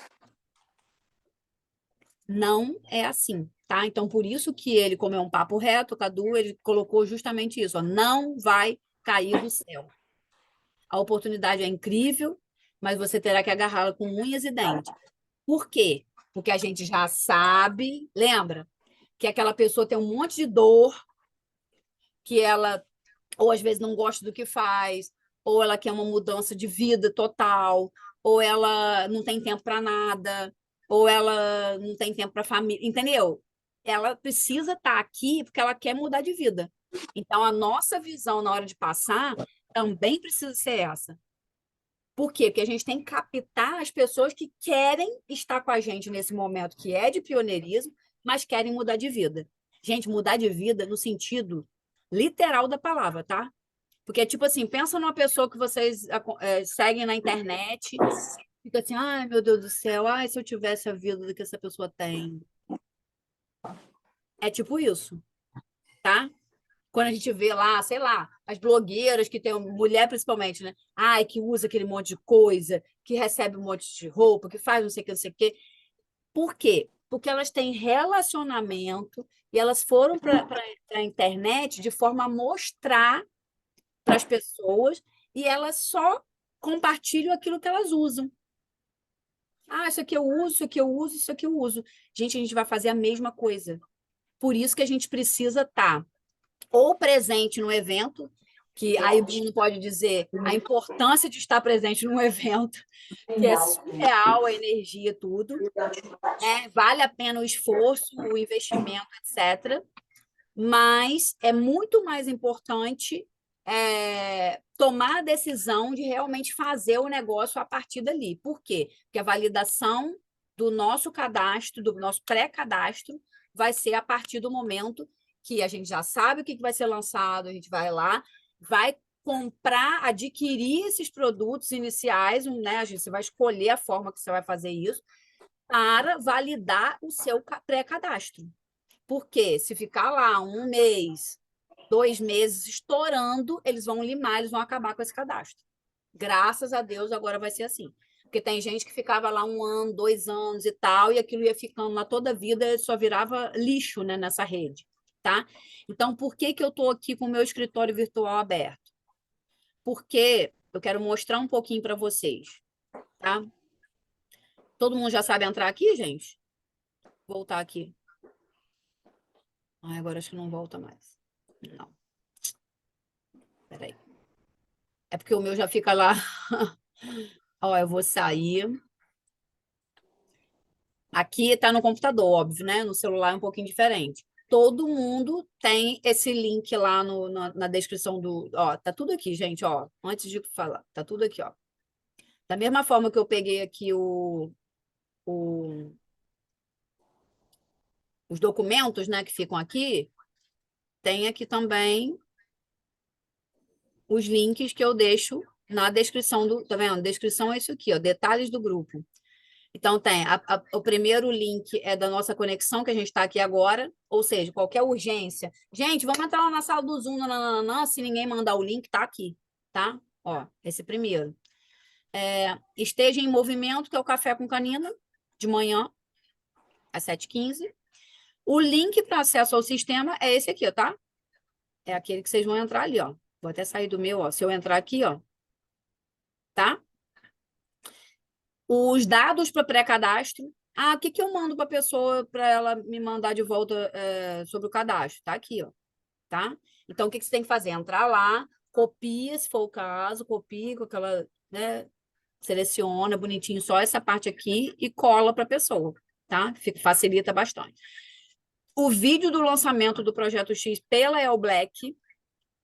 Não é assim, tá? Então, por isso que ele, como é um papo reto, Cadu, ele colocou justamente isso, ó, não vai cair do céu. A oportunidade é incrível, mas você terá que agarrá-la com unhas e dentes. Por quê? Porque a gente já sabe, lembra, que aquela pessoa tem um monte de dor, que ela ou às vezes não gosta do que faz, ou ela quer uma mudança de vida total, ou ela não tem tempo para nada, ou ela não tem tempo para família, entendeu? Ela precisa estar aqui porque ela quer mudar de vida. Então, a nossa visão na hora de passar também precisa ser essa. Por quê? Porque a gente tem que captar as pessoas que querem estar com a gente nesse momento que é de pioneirismo, mas querem mudar de vida. Gente, mudar de vida no sentido literal da palavra, tá? Porque, tipo assim, pensa numa pessoa que vocês seguem na internet, fica assim, ai, meu Deus do céu, ai, se eu tivesse a vida que essa pessoa tem. É tipo isso, tá? Quando a gente vê lá, sei lá, as blogueiras que tem mulher principalmente, né? Ai, que usa aquele monte de coisa, que recebe um monte de roupa, que faz não sei o que, não sei o quê. Por quê? Porque elas têm relacionamento e elas foram para a internet de forma a mostrar para as pessoas e elas só compartilham aquilo que elas usam. Ah, isso aqui eu uso, isso aqui eu uso, isso aqui eu uso. Gente, a gente vai fazer a mesma coisa. Por isso que a gente precisa estar ou presente no evento, que aí o Bruno pode dizer a importância de estar presente num evento, que é surreal a energia, tudo, né? Vale a pena o esforço, o investimento, etc. Mas é muito mais importante tomar a decisão de realmente fazer o negócio a partir dali. Por quê? Porque a validação do nosso cadastro, do nosso pré-cadastro, vai ser a partir do momento que a gente já sabe o que vai ser lançado, a gente vai lá, vai comprar, adquirir esses produtos iniciais, né? Você vai escolher a forma que você vai fazer isso para validar o seu pré-cadastro. Porque se ficar lá 1 mês, 2 meses estourando, eles vão limar, eles vão acabar com esse cadastro. Graças a Deus, agora vai ser assim. Porque tem gente que ficava lá 1 ano, 2 anos e tal, e aquilo ia ficando lá toda a vida, só virava lixo, né, nessa rede, tá? Então, por que que eu estou aqui com o meu escritório virtual aberto? Porque eu quero mostrar um pouquinho para vocês, tá? Todo mundo já sabe entrar aqui, gente? Vou voltar aqui. Ai, agora acho que não volta mais. Não. Peraí. É porque o meu já fica lá. Ó, eu vou sair. Aqui está no computador, óbvio, né? No celular é um pouquinho diferente. Todo mundo tem esse link lá na descrição do. Ó, tá tudo aqui, gente, ó. Antes de falar, tá tudo aqui, ó. Da mesma forma que eu peguei aqui o- os documentos, né, que ficam aqui, tem aqui também os links que eu deixo na descrição do. Tá vendo? Descrição é isso aqui, ó. Detalhes do grupo. Então, tem o primeiro link é da nossa conexão, que a gente está aqui agora, ou seja, qualquer urgência. Gente, vamos entrar lá na sala do Zoom, nananana, se ninguém mandar o link, tá aqui, tá? Ó, esse primeiro. Esteja em movimento, que é o café com canina. de manhã, às 7h15. O link para acesso ao sistema é esse aqui, ó, tá? É aquele que vocês vão entrar ali, ó. Vou até sair do meu, ó. Se eu entrar aqui, ó, tá? Os dados para pré-cadastro. Ah, o que que eu mando para a pessoa para ela me mandar de volta sobre o cadastro? Tá aqui, ó, tá? Então, o que que você tem que fazer? Entrar lá, copia, se for o caso, copia com aquela, né? Seleciona bonitinho só essa parte aqui e cola para a pessoa, tá? Facilita bastante. O vídeo do lançamento do Projeto X pela El Black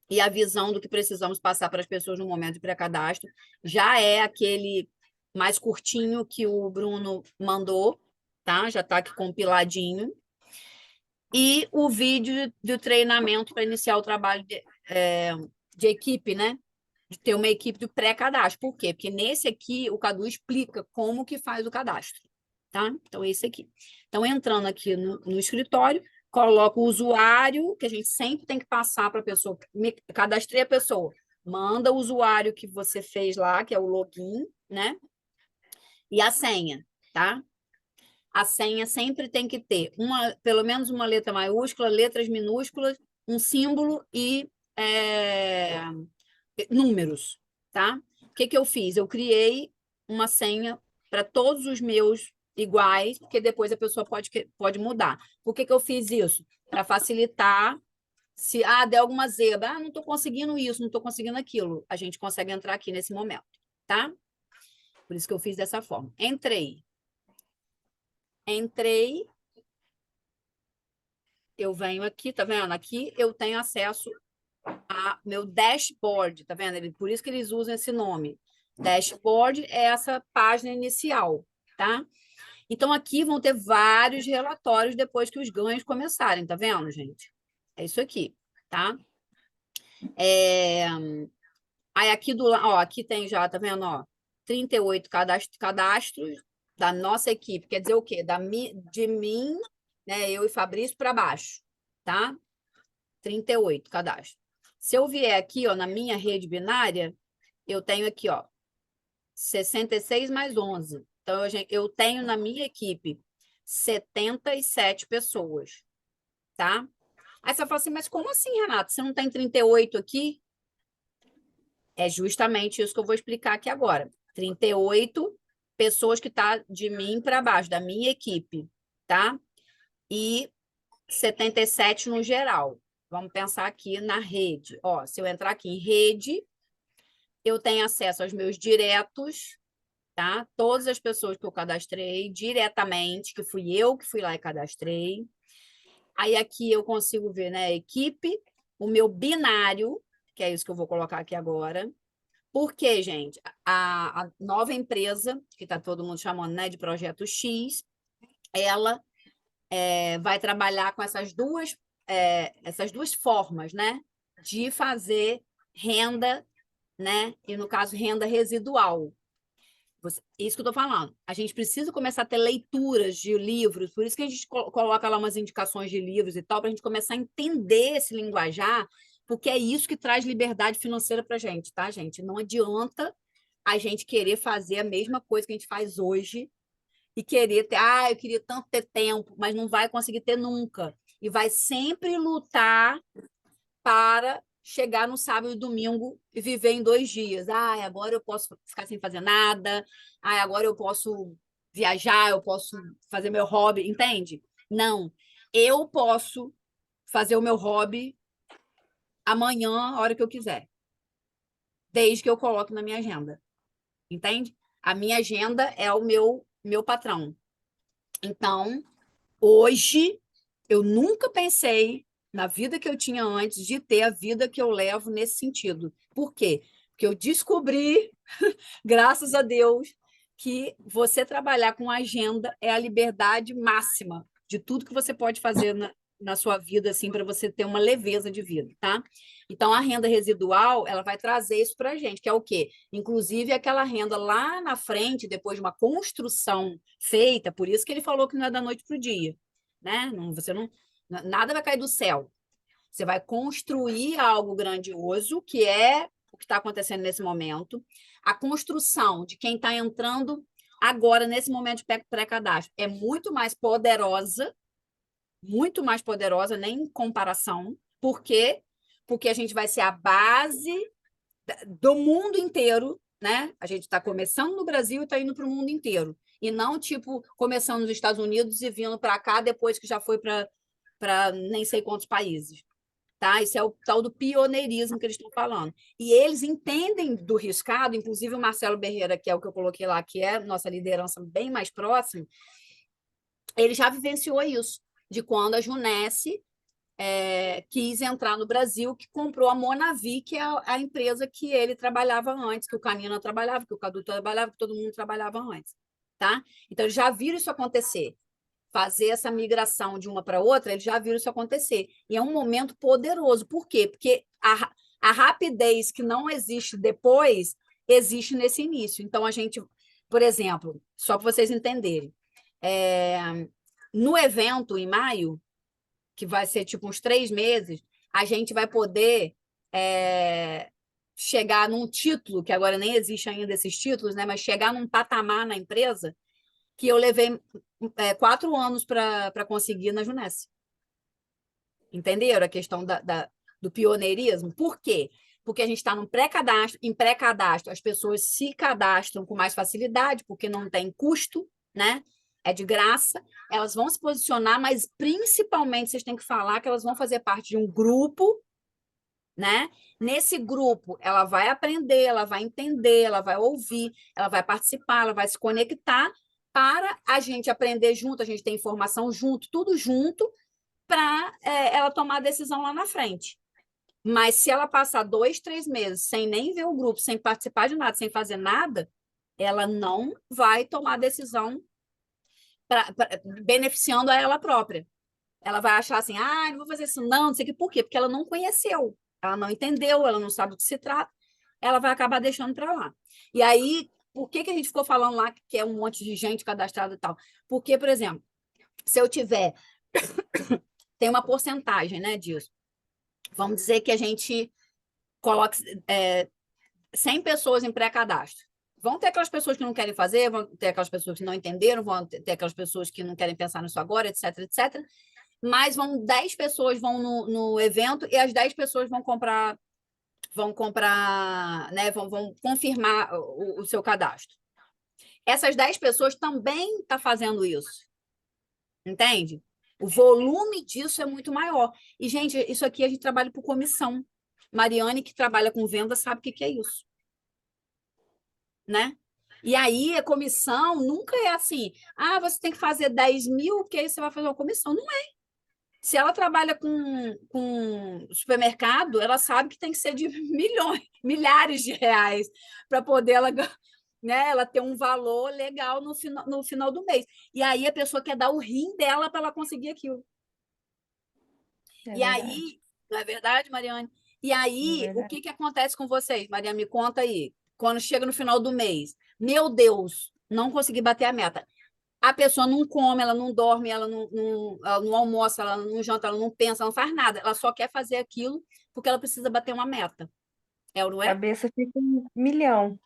e a visão do que precisamos passar para as pessoas no momento de pré-cadastro já é aquele mais curtinho que o Bruno mandou, tá? Já está aqui compiladinho. E o vídeo do treinamento para iniciar o trabalho de equipe, né? De ter uma equipe de pré-cadastro. Por quê? Porque nesse aqui o Cadu explica como que faz o cadastro, tá? Então, esse aqui. Então, entrando aqui no escritório, coloco o usuário, que a gente sempre tem que passar para a pessoa. Cadastrei a pessoa. Manda o usuário que você fez lá, que é o login, né? E a senha, tá? A senha sempre tem que ter pelo menos uma letra maiúscula, letras minúsculas, um símbolo e números, tá? O que que eu fiz? Eu criei uma senha para todos os meus iguais, porque depois a pessoa pode mudar. Por que que eu fiz isso? Para facilitar, se der alguma zebra, não estou conseguindo isso, não estou conseguindo aquilo, a gente consegue entrar aqui nesse momento, tá? Por isso que eu fiz dessa forma. Entrei, eu venho aqui, tá vendo? Aqui eu tenho acesso a meu dashboard, tá vendo? Por isso que eles usam esse nome. Dashboard é essa página inicial, tá? Então, aqui vão ter vários relatórios depois que os ganhos começarem, tá vendo, gente? É isso aqui, tá? Aí, aqui do lado, ó, aqui tem já, tá vendo, ó, 38 cadastros da nossa equipe. Quer dizer o quê? De mim, né, eu e Fabrício para baixo, tá? 38 cadastros. Se eu vier aqui, ó, na minha rede binária, eu tenho aqui, ó, 66 mais 11. Então, eu tenho na minha equipe 77 pessoas, tá? Aí você fala assim, mas como assim, Renato? Você não tem 38 aqui? É justamente isso que eu vou explicar aqui agora. 38 pessoas que tá de mim para baixo, da minha equipe, tá? E 77 no geral. Vamos pensar aqui na rede. Ó, se eu entrar aqui em rede, eu tenho acesso aos meus diretos, tá? Todas as pessoas que eu cadastrei diretamente, que fui eu que fui lá e cadastrei. Aí aqui eu consigo ver, né, a equipe, o meu binário, que é isso que eu vou colocar aqui agora. Por quê, gente? A nova empresa, que está todo mundo chamando, né, de Projeto X, ela vai trabalhar com essas duas formas, né, de fazer renda, né, e no caso renda residual. Isso que eu estou falando. A gente precisa começar a ter leituras de livros, por isso que a gente coloca lá umas indicações de livros e tal, para a gente começar a entender esse linguajar, porque é isso que traz liberdade financeira para a gente, tá, gente? Não adianta a gente querer fazer a mesma coisa que a gente faz hoje e querer ter, eu queria tanto ter tempo, mas não vai conseguir ter nunca. E vai sempre lutar para chegar no sábado e domingo e viver em 2 dias. Agora eu posso ficar sem fazer nada. Agora eu posso viajar, eu posso fazer meu hobby, entende? Não. Eu posso fazer o meu hobby amanhã, a hora que eu quiser. Desde que eu coloque na minha agenda. Entende? A minha agenda é o meu patrão. Então, hoje, eu nunca pensei na vida que eu tinha antes de ter a vida que eu levo nesse sentido. Por quê? Porque eu descobri, graças a Deus, que você trabalhar com agenda é a liberdade máxima de tudo que você pode fazer na sua vida, assim, para você ter uma leveza de vida, tá? Então, a renda residual, ela vai trazer isso para a gente, que é o quê? Inclusive, aquela renda lá na frente, depois de uma construção feita, por isso que ele falou que não é da noite para o dia, né? Nada vai cair do céu. Você vai construir algo grandioso, que é o que está acontecendo nesse momento. A construção de quem está entrando Agora, nesse momento de pré-cadastro, é muito mais poderosa, nem em comparação. Por quê? Porque a gente vai ser a base do mundo inteiro, né? A gente está começando no Brasil e está indo para o mundo inteiro. E não, tipo, começando nos Estados Unidos e vindo para cá depois que já foi para nem sei quantos países. Tá? Isso é o tal do pioneirismo que eles estão falando. E eles entendem do riscado, inclusive o Marcelo Berreira, que é o que eu coloquei lá, que é nossa liderança bem mais próxima, ele já vivenciou isso, de quando a Junesse quis entrar no Brasil, que comprou a Monavi, que é a empresa que ele trabalhava antes, que o Canina trabalhava, que o Cadu trabalhava, que todo mundo trabalhava antes. Tá? Então, eles já viram isso acontecer. Fazer essa migração de uma para outra, eles já viram isso acontecer. E é um momento poderoso. Por quê? Porque a rapidez que não existe depois, existe nesse início. Então, a gente, por exemplo, só para vocês entenderem, no evento em maio, que vai ser tipo uns 3 meses, a gente vai poder chegar num título, que agora nem existe ainda esses títulos, né? Mas chegar num patamar na empresa que eu levei 4 anos para conseguir na Junesse. Entenderam a questão do pioneirismo? Por quê? Porque a gente está no pré-cadastro, em pré-cadastro as pessoas se cadastram com mais facilidade, porque não tem custo, né? É de graça, elas vão se posicionar, mas principalmente vocês têm que falar que elas vão fazer parte de um grupo, né? Nesse grupo, ela vai aprender, ela vai entender, ela vai ouvir, ela vai participar, ela vai se conectar para a gente aprender junto, a gente ter informação junto, tudo junto, para ela tomar a decisão lá na frente. Mas se ela passar 2, 3 meses sem nem ver o grupo, sem participar de nada, sem fazer nada, ela não vai tomar decisão beneficiando a ela própria. Ela vai achar assim, não vou fazer isso não sei o que. Por quê? Porque ela não conheceu, ela não entendeu, ela não sabe do que se trata, ela vai acabar deixando para lá. E aí, por que a gente ficou falando lá que é um monte de gente cadastrada e tal? Porque, por exemplo, se eu tiver... tem uma porcentagem, né, disso. Vamos dizer que a gente coloca 100 pessoas em pré-cadastro. Vão ter aquelas pessoas que não querem fazer, vão ter aquelas pessoas que não entenderam, vão ter aquelas pessoas que não querem pensar nisso agora, etc, etc. Mas 10 pessoas vão no evento e as 10 pessoas vão comprar, né, vão confirmar o seu cadastro. Essas 10 pessoas também estão fazendo isso. Entende? O volume disso é muito maior. E, gente, isso aqui a gente trabalha por comissão. Mariane, que trabalha com venda, sabe o que é isso. Né? E aí, a comissão nunca é assim, você tem que fazer 10 mil, porque aí você vai fazer uma comissão. Não é. Se ela trabalha com supermercado, ela sabe que tem que ser de milhões, milhares de reais para poder ela ter um valor legal no final do mês. E aí a pessoa quer dar o rim dela para ela conseguir aquilo. Aí, não é verdade, Mariane? E aí, o que acontece com vocês? Mariane, me conta aí. Quando chega no final do mês, meu Deus, não consegui bater a meta. A pessoa não come, ela não dorme, ela não almoça, ela não janta, ela não pensa, ela não faz nada. Ela só quer fazer aquilo porque ela precisa bater uma meta. É ou não A é? cabeça fica 1 milhão.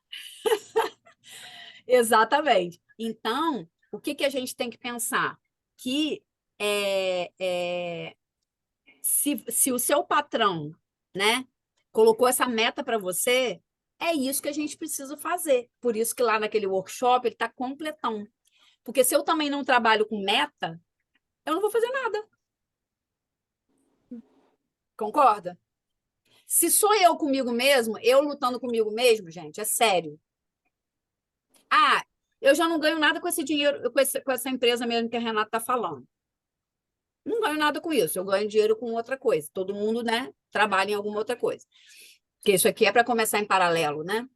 Exatamente. Então, o que a gente tem que pensar? Que se o seu patrão, né, colocou essa meta para você, é isso que a gente precisa fazer. Por isso que lá naquele workshop ele está completão. Porque se eu também não trabalho com meta, eu não vou fazer nada. Concorda? Se sou eu comigo mesmo, eu lutando comigo mesmo, gente, é sério. Eu já não ganho nada com esse dinheiro, com essa empresa mesmo que a Renata está falando. Não ganho nada com isso, eu ganho dinheiro com outra coisa. Todo mundo, né, trabalha em alguma outra coisa. Porque isso aqui é para começar em paralelo, né?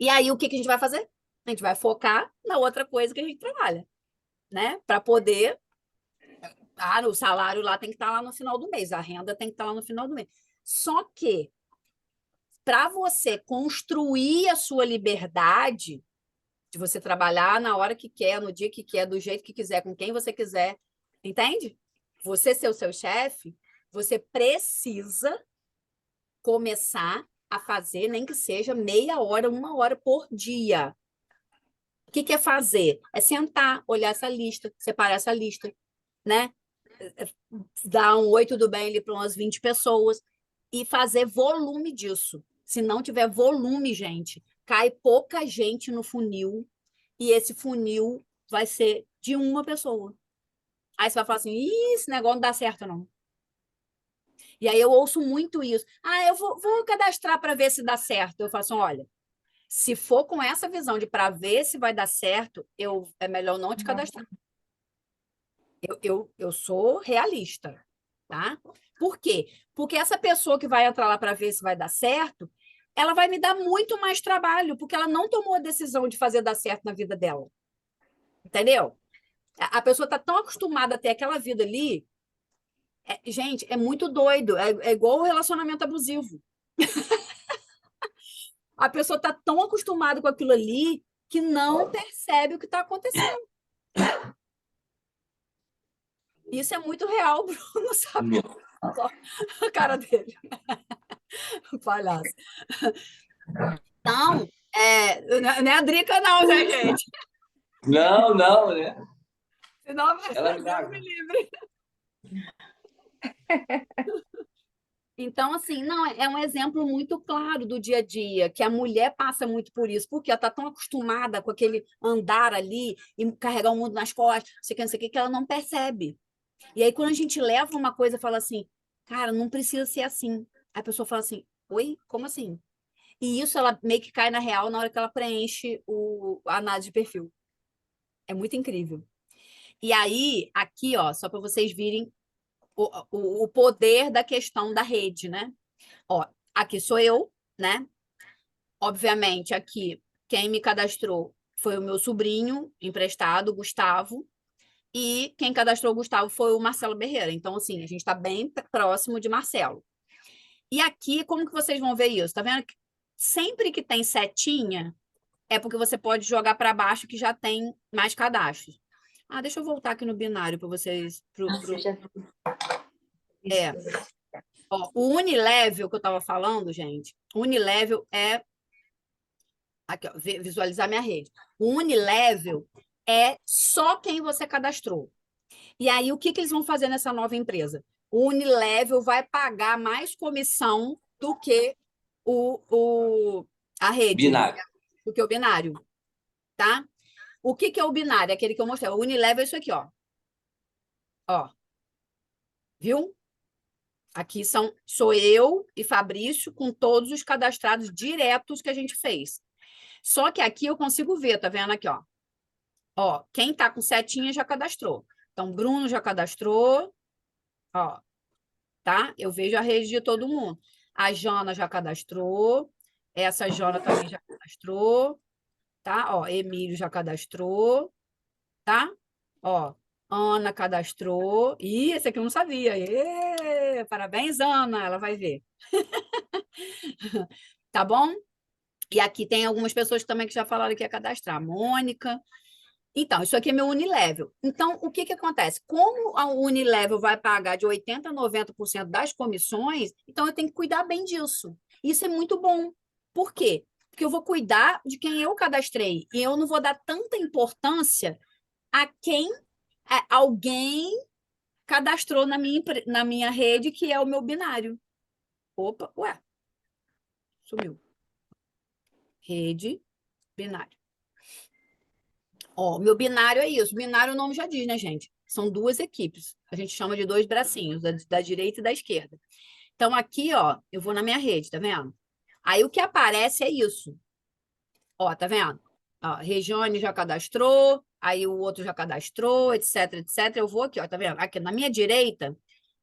E aí, o que a gente vai fazer? A gente vai focar na outra coisa que a gente trabalha, né? Para poder... o salário lá tem que estar lá no final do mês, a renda tem que estar lá no final do mês. Só que, para você construir a sua liberdade, de você trabalhar na hora que quer, no dia que quer, do jeito que quiser, com quem você quiser, entende? Você ser o seu chefe, você precisa começar a fazer, nem que seja meia hora, 1 hora por dia. que é fazer? É sentar, olhar essa lista, separar essa lista, né? Dar um oi, tudo bem ali para umas 20 pessoas e fazer volume disso. Se não tiver volume, gente, cai pouca gente no funil e esse funil vai ser de uma pessoa. Aí você vai falar assim, "Ih, esse negócio não dá certo, não." E aí eu ouço muito isso. Ah, eu vou cadastrar para ver se dá certo. Eu faço, olha, se for com essa visão de para ver se vai dar certo, é melhor não te cadastrar. Eu sou realista, tá? Por quê? Porque essa pessoa que vai entrar lá para ver se vai dar certo, ela vai me dar muito mais trabalho, porque ela não tomou a decisão de fazer dar certo na vida dela. Entendeu? A pessoa está tão acostumada a ter aquela vida ali. Gente, é muito doido. É igual o relacionamento abusivo. A pessoa está tão acostumada com aquilo ali que não percebe o que está acontecendo. Isso é muito real, Bruno, sabe? A cara dele. Palhaço. Então, não é a Drica, não, né, gente? Não, não, né? Senão, Ela Deus me livre. Então, assim, não, é um exemplo muito claro do dia a dia, que a mulher passa muito por isso, porque ela está tão acostumada com aquele andar ali e carregar o mundo nas costas, não sei o que ela não percebe. E aí, quando a gente leva uma coisa e fala assim, cara, não precisa ser assim. Aí a pessoa fala assim, oi, como assim? E isso ela meio que cai na real na hora que ela preenche a análise de perfil. É muito incrível. E aí, aqui, ó, só para vocês virem o poder da questão da rede, né? Ó, aqui sou eu, né? Obviamente, aqui, quem me cadastrou foi o meu sobrinho emprestado, Gustavo, e quem cadastrou o Gustavo foi o Marcelo Berreira. Então, assim, a gente está bem próximo de Marcelo. E aqui, como que vocês vão ver isso? Tá vendo que sempre que tem setinha, é porque você pode jogar para baixo que já tem mais cadastros. Ah, deixa eu voltar aqui no binário para vocês. É. Ó, o Unilevel que eu estava falando, gente, Unilevel é. Aqui, ó, visualizar minha rede. O Unilevel é só quem você cadastrou. E aí, o que eles vão fazer nessa nova empresa? O Unilevel vai pagar mais comissão do que a rede, Binário. do que o binário, tá? O que é o binário? Aquele que eu mostrei. O Unilevel é isso aqui, ó. Ó. Viu? Aqui sou eu e Fabrício com todos os cadastrados diretos que a gente fez. Só que aqui eu consigo ver, tá vendo aqui, ó? Ó, quem tá com setinha já cadastrou. Então, Bruno já cadastrou, ó, tá? Eu vejo a rede de todo mundo. A Jana já cadastrou, essa Jana também já cadastrou, tá? Ó, Emílio já cadastrou, tá? Ó, Ana cadastrou. Ih, esse aqui eu não sabia. Ê, parabéns, Ana, ela vai ver. Tá bom? E aqui tem algumas pessoas também que já falaram que ia cadastrar. Mônica. Então, isso aqui é meu Unilevel. Então, o que que acontece? Como a Unilevel vai pagar de 80% a 90% das comissões, então eu tenho que cuidar bem disso. Isso é muito bom. Por quê? Porque eu vou cuidar de quem eu cadastrei e eu não vou dar tanta importância a quem alguém cadastrou na minha rede, que é o meu binário. Opa, ué, sumiu. Rede, binário. Ó, meu binário é isso. Binário o nome já diz, né, gente? São duas equipes. A gente chama de dois bracinhos, da direita e da esquerda. Então, aqui, ó, eu vou na minha rede, tá vendo? Aí o que aparece é isso. Ó, tá vendo? Ó, Regiane já cadastrou, aí o outro já cadastrou, etc, etc. Eu vou aqui, ó, tá vendo? Aqui na minha direita,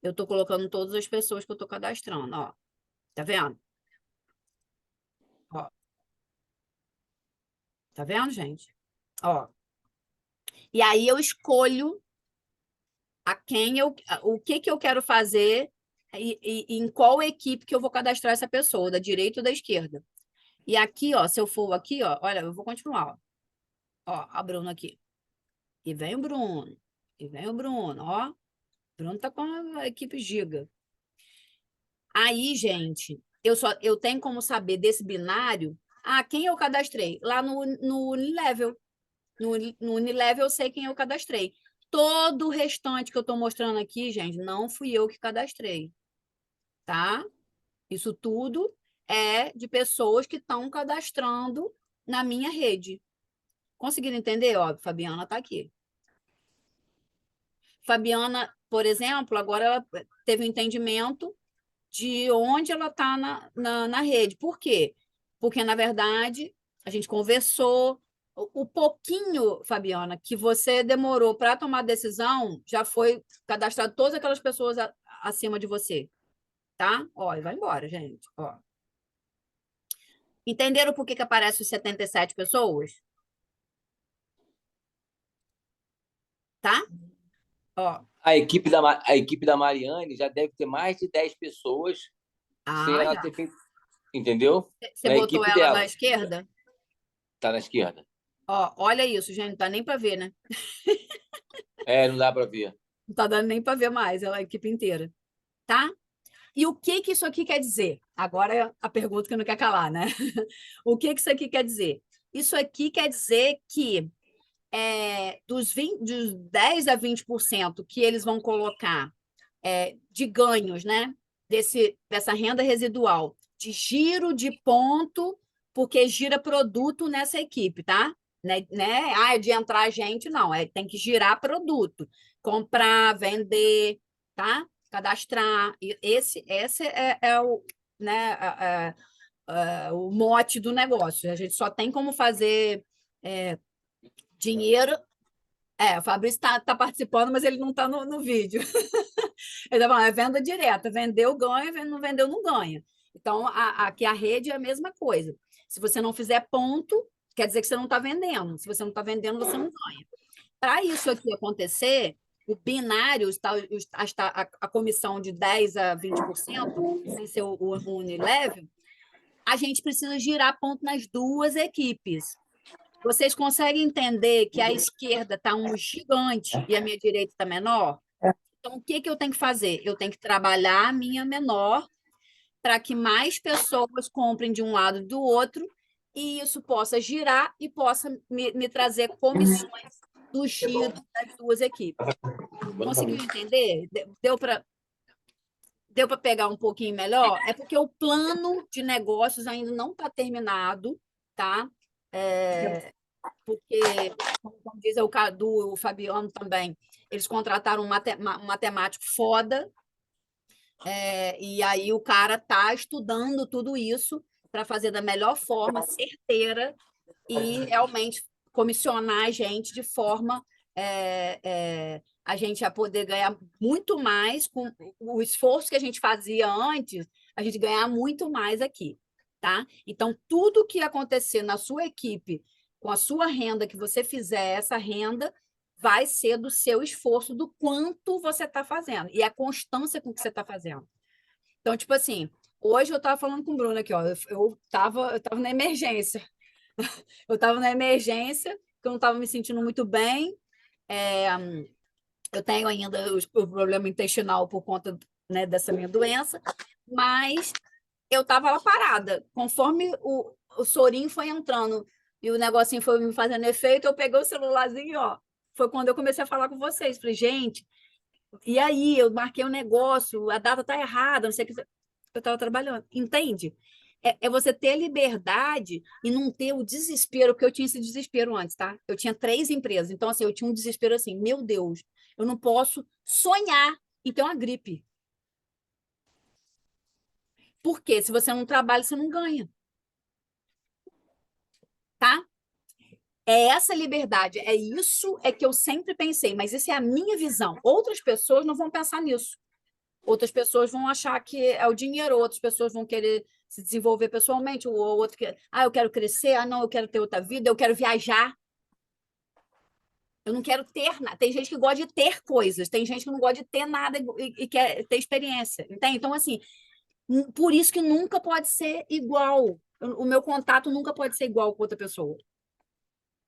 eu tô colocando todas as pessoas que eu tô cadastrando, ó. Tá vendo? Ó. Tá vendo, gente? Ó. E aí eu escolho o que que eu quero fazer e em qual equipe que eu vou cadastrar essa pessoa, da direita ou da esquerda. E aqui, ó, se eu for aqui, ó, olha, eu vou continuar, ó, a Bruna aqui. E vem o Bruno, e vem o Bruno, ó. O Bruno tá com a equipe giga. Aí, gente, eu tenho como saber desse binário, quem eu cadastrei? Lá no Unilevel. No Unilevel eu sei quem eu cadastrei. Todo o restante que eu estou mostrando aqui, gente, não fui eu que cadastrei, tá? Isso tudo é de pessoas que estão cadastrando na minha rede. Conseguiram entender? Ó, Fabiana está aqui. Fabiana, por exemplo, agora ela teve um entendimento de onde ela está na rede. Por quê? Porque, na verdade, a gente conversou. O pouquinho, Fabiana, que você demorou para tomar a decisão, já foi cadastrado todas aquelas pessoas acima de você, tá? Ó, e vai embora, gente. Ó. Entenderam por que aparece os 77 pessoas? Tá? Ó. A equipe da Mariane já deve ter mais de 10 pessoas sem Ah, ela já. ter feito, entendeu? Você Na botou equipe ela na dela, esquerda? tá na esquerda. Ó, olha isso, gente, não dá nem para ver, né? É, não dá para ver. Não tá dando nem para ver mais, ela, a equipe inteira, tá? E o que que isso aqui quer dizer? Agora é a pergunta que não quer calar, né? O que que isso aqui quer dizer? Isso aqui quer dizer que dos 10 a 20% que eles vão colocar de ganhos, né? Dessa renda residual, de giro de ponto, porque gira produto nessa equipe, tá? Né? Ah, é de entrar gente, não, tem que girar produto, comprar, vender, tá? Cadastrar. E esse é o, né, o mote do negócio. A gente só tem como fazer dinheiro. O Fabrício está participando, mas ele não está no vídeo. Ele tá falando, é venda direta, vendeu, ganha, não vendeu, não ganha. Então, aqui a rede é a mesma coisa. Se você não fizer ponto, quer dizer que você não está vendendo. Se você não está vendendo, você não ganha. Para isso aqui acontecer, o binário, a comissão de 10 a 20%, sem ser o Unilevel, a gente precisa girar ponto nas duas equipes. Vocês conseguem entender que a esquerda está um gigante e a minha direita está menor? Então, o que que eu tenho que fazer? Eu tenho que trabalhar a minha menor para que mais pessoas comprem de um lado e do outro e isso possa girar e possa me trazer comissões do giro das duas equipes. Conseguiu entender? Deu para pegar um pouquinho melhor? É porque o plano de negócios ainda não está terminado, tá? Porque, como diz o Cadu, o Fabiano também, eles contrataram um matemático foda, e aí o cara está estudando tudo isso para fazer da melhor forma, certeira, e realmente comissionar a gente de forma a gente a poder ganhar muito mais com o esforço que a gente fazia antes, a gente ganhar muito mais aqui, tá? Então, tudo que acontecer na sua equipe, com a sua renda que você fizer, essa renda vai ser do seu esforço, do quanto você está fazendo, e a constância com que você está fazendo. Então, tipo assim, hoje eu estava falando com o Bruno aqui, ó, eu tava na emergência. Eu estava na emergência, que eu não estava me sentindo muito bem. Eu tenho ainda o problema intestinal por conta, né, dessa minha doença, mas eu estava lá parada. Conforme o sorinho foi entrando e o negocinho foi me fazendo efeito, eu peguei o celularzinho, ó. Foi quando eu comecei a falar com vocês. Falei, gente, e aí? Eu marquei um negócio, a data está errada, não sei o que. Eu estava trabalhando, entende? É você ter liberdade e não ter o desespero, porque eu tinha esse desespero antes, tá? Eu tinha 3 empresas, então, assim, eu tinha um desespero assim, meu Deus, eu não posso sonhar em ter uma gripe. Porque se você não trabalha, você não ganha, tá? É essa liberdade, é isso que eu sempre pensei, mas essa é a minha visão. Outras pessoas não vão pensar nisso. Outras pessoas vão achar que é o dinheiro, outras pessoas vão querer se desenvolver pessoalmente, o outro que, eu quero crescer, não, eu quero ter outra vida, eu quero viajar. Eu não quero ter nada. Tem gente que gosta de ter coisas, tem gente que não gosta de ter nada e quer ter experiência, entende? Então, assim, por isso que nunca pode ser igual. O meu contato nunca pode ser igual com outra pessoa,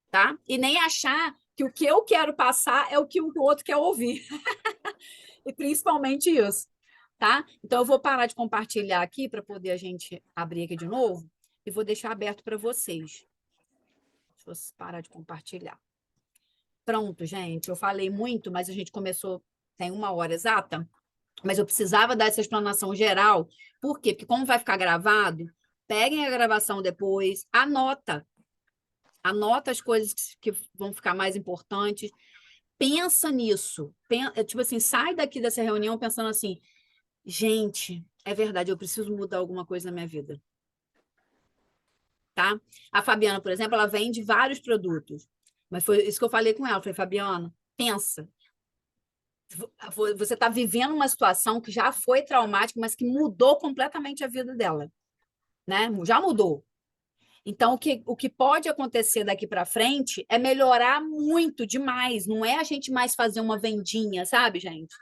tá? E nem achar que o que eu quero passar é o que o outro quer ouvir. E principalmente isso, tá? Então, eu vou parar de compartilhar aqui para poder a gente abrir aqui de novo e vou deixar aberto para vocês. Deixa eu parar de compartilhar. Pronto, gente. Eu falei muito, mas a gente começou, tem 1 hora exata. Mas eu precisava dar essa explanação geral. Por quê? Porque como vai ficar gravado, peguem a gravação depois, anota as coisas que vão ficar mais importantes. Pensa nisso. Tipo assim, sai daqui dessa reunião pensando assim, gente, é verdade, eu preciso mudar alguma coisa na minha vida, tá? A Fabiana, por exemplo, ela vende vários produtos, mas foi isso que eu falei com ela. Eu falei, Fabiana, pensa, você está vivendo uma situação que já foi traumática, mas que mudou completamente a vida dela, né? Já mudou. Então, o que pode acontecer daqui para frente é melhorar muito demais. Não é a gente mais fazer uma vendinha, sabe, gente?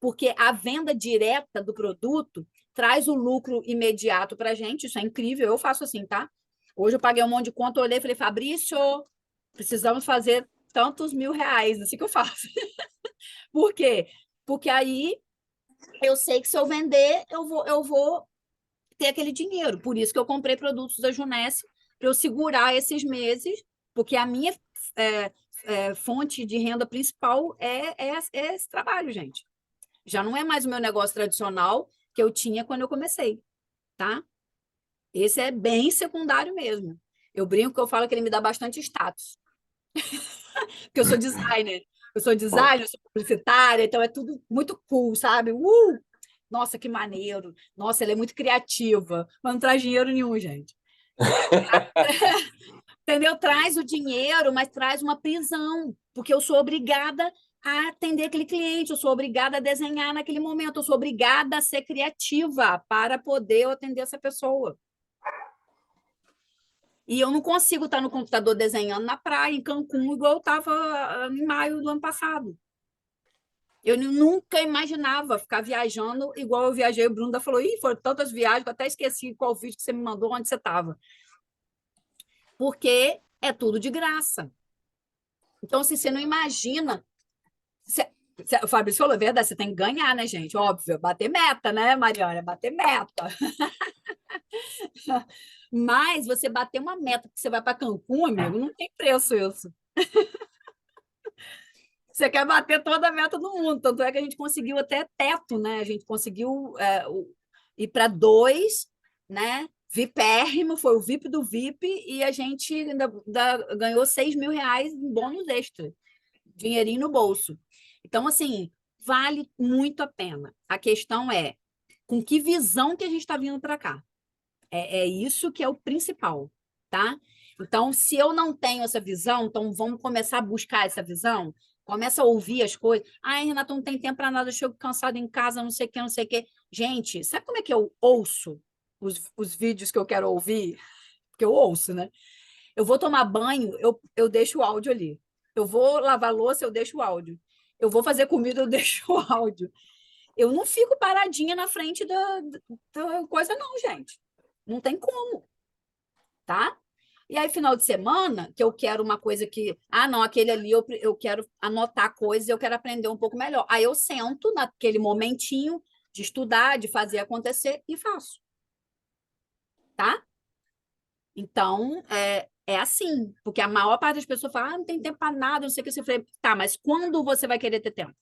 Porque a venda direta do produto traz o lucro imediato para a gente. Isso é incrível. Eu faço assim, tá? Hoje eu paguei um monte de conta, eu olhei e falei, Fabrício, precisamos fazer tantos R$ 1.000. Assim que eu faço. Por quê? Porque aí eu sei que se eu vender, eu vou ter aquele dinheiro. Por isso que eu comprei produtos da Junesse para eu segurar esses meses, porque a minha é, fonte de renda principal é esse trabalho, gente. Já não é mais o meu negócio tradicional que eu tinha quando eu comecei, tá? Esse é bem secundário mesmo. Eu brinco que eu falo que ele me dá bastante status, porque eu sou designer. Eu sou publicitária, então é tudo muito cool, sabe? Nossa, que maneiro. Nossa, ela é muito criativa, mas não traz dinheiro nenhum, gente. Entendeu? Traz o dinheiro, mas traz uma prisão, porque eu sou obrigada a atender aquele cliente, eu sou obrigada a desenhar naquele momento, eu sou obrigada a ser criativa para poder atender essa pessoa. E eu não consigo estar no computador desenhando na praia, em Cancún, igual eu estava em maio do ano passado. Eu nunca imaginava ficar viajando igual eu viajei. O Bruno falou, foram tantas viagens que eu até esqueci qual vídeo que você me mandou, onde você estava. Porque é tudo de graça. Então, assim, você não imagina. O Fabrício falou, é verdade, você tem que ganhar, né, gente? Óbvio, bater meta, né, Mariana? Bater meta. Mas você bater uma meta que você vai para Cancún, amigo, não tem preço isso. Você quer bater toda a meta do mundo. Tanto é que a gente conseguiu até teto, né? A gente conseguiu ir para 2, né? VIPérrimo, foi o VIP do VIP, e a gente ainda ganhou R$ 6.000 em bônus extra, dinheirinho no bolso. Então, assim, vale muito a pena. A questão é com que visão que a gente está vindo para cá. É isso que é o principal, tá? Então, se eu não tenho essa visão, então vamos começar a buscar essa visão. Começa a ouvir as coisas. Ai, Renato, não tem tempo para nada, eu chego cansado em casa, não sei o que, não sei o que. Gente, sabe como é que eu ouço os vídeos que eu quero ouvir? Porque eu ouço, né? Eu vou tomar banho, eu deixo o áudio ali. Eu vou lavar louça, eu deixo o áudio. Eu vou fazer comida, eu deixo o áudio. Eu não fico paradinha na frente da coisa, não, gente. Não tem como, tá? E aí, final de semana, que eu quero uma coisa que. Ah, não, aquele ali eu quero anotar coisas, eu quero aprender um pouco melhor. Aí eu sento naquele momentinho de estudar, de fazer acontecer e faço, tá? Então, é assim, porque a maior parte das pessoas fala, não tem tempo para nada, não sei o que. Você fala, tá, mas quando você vai querer ter tempo?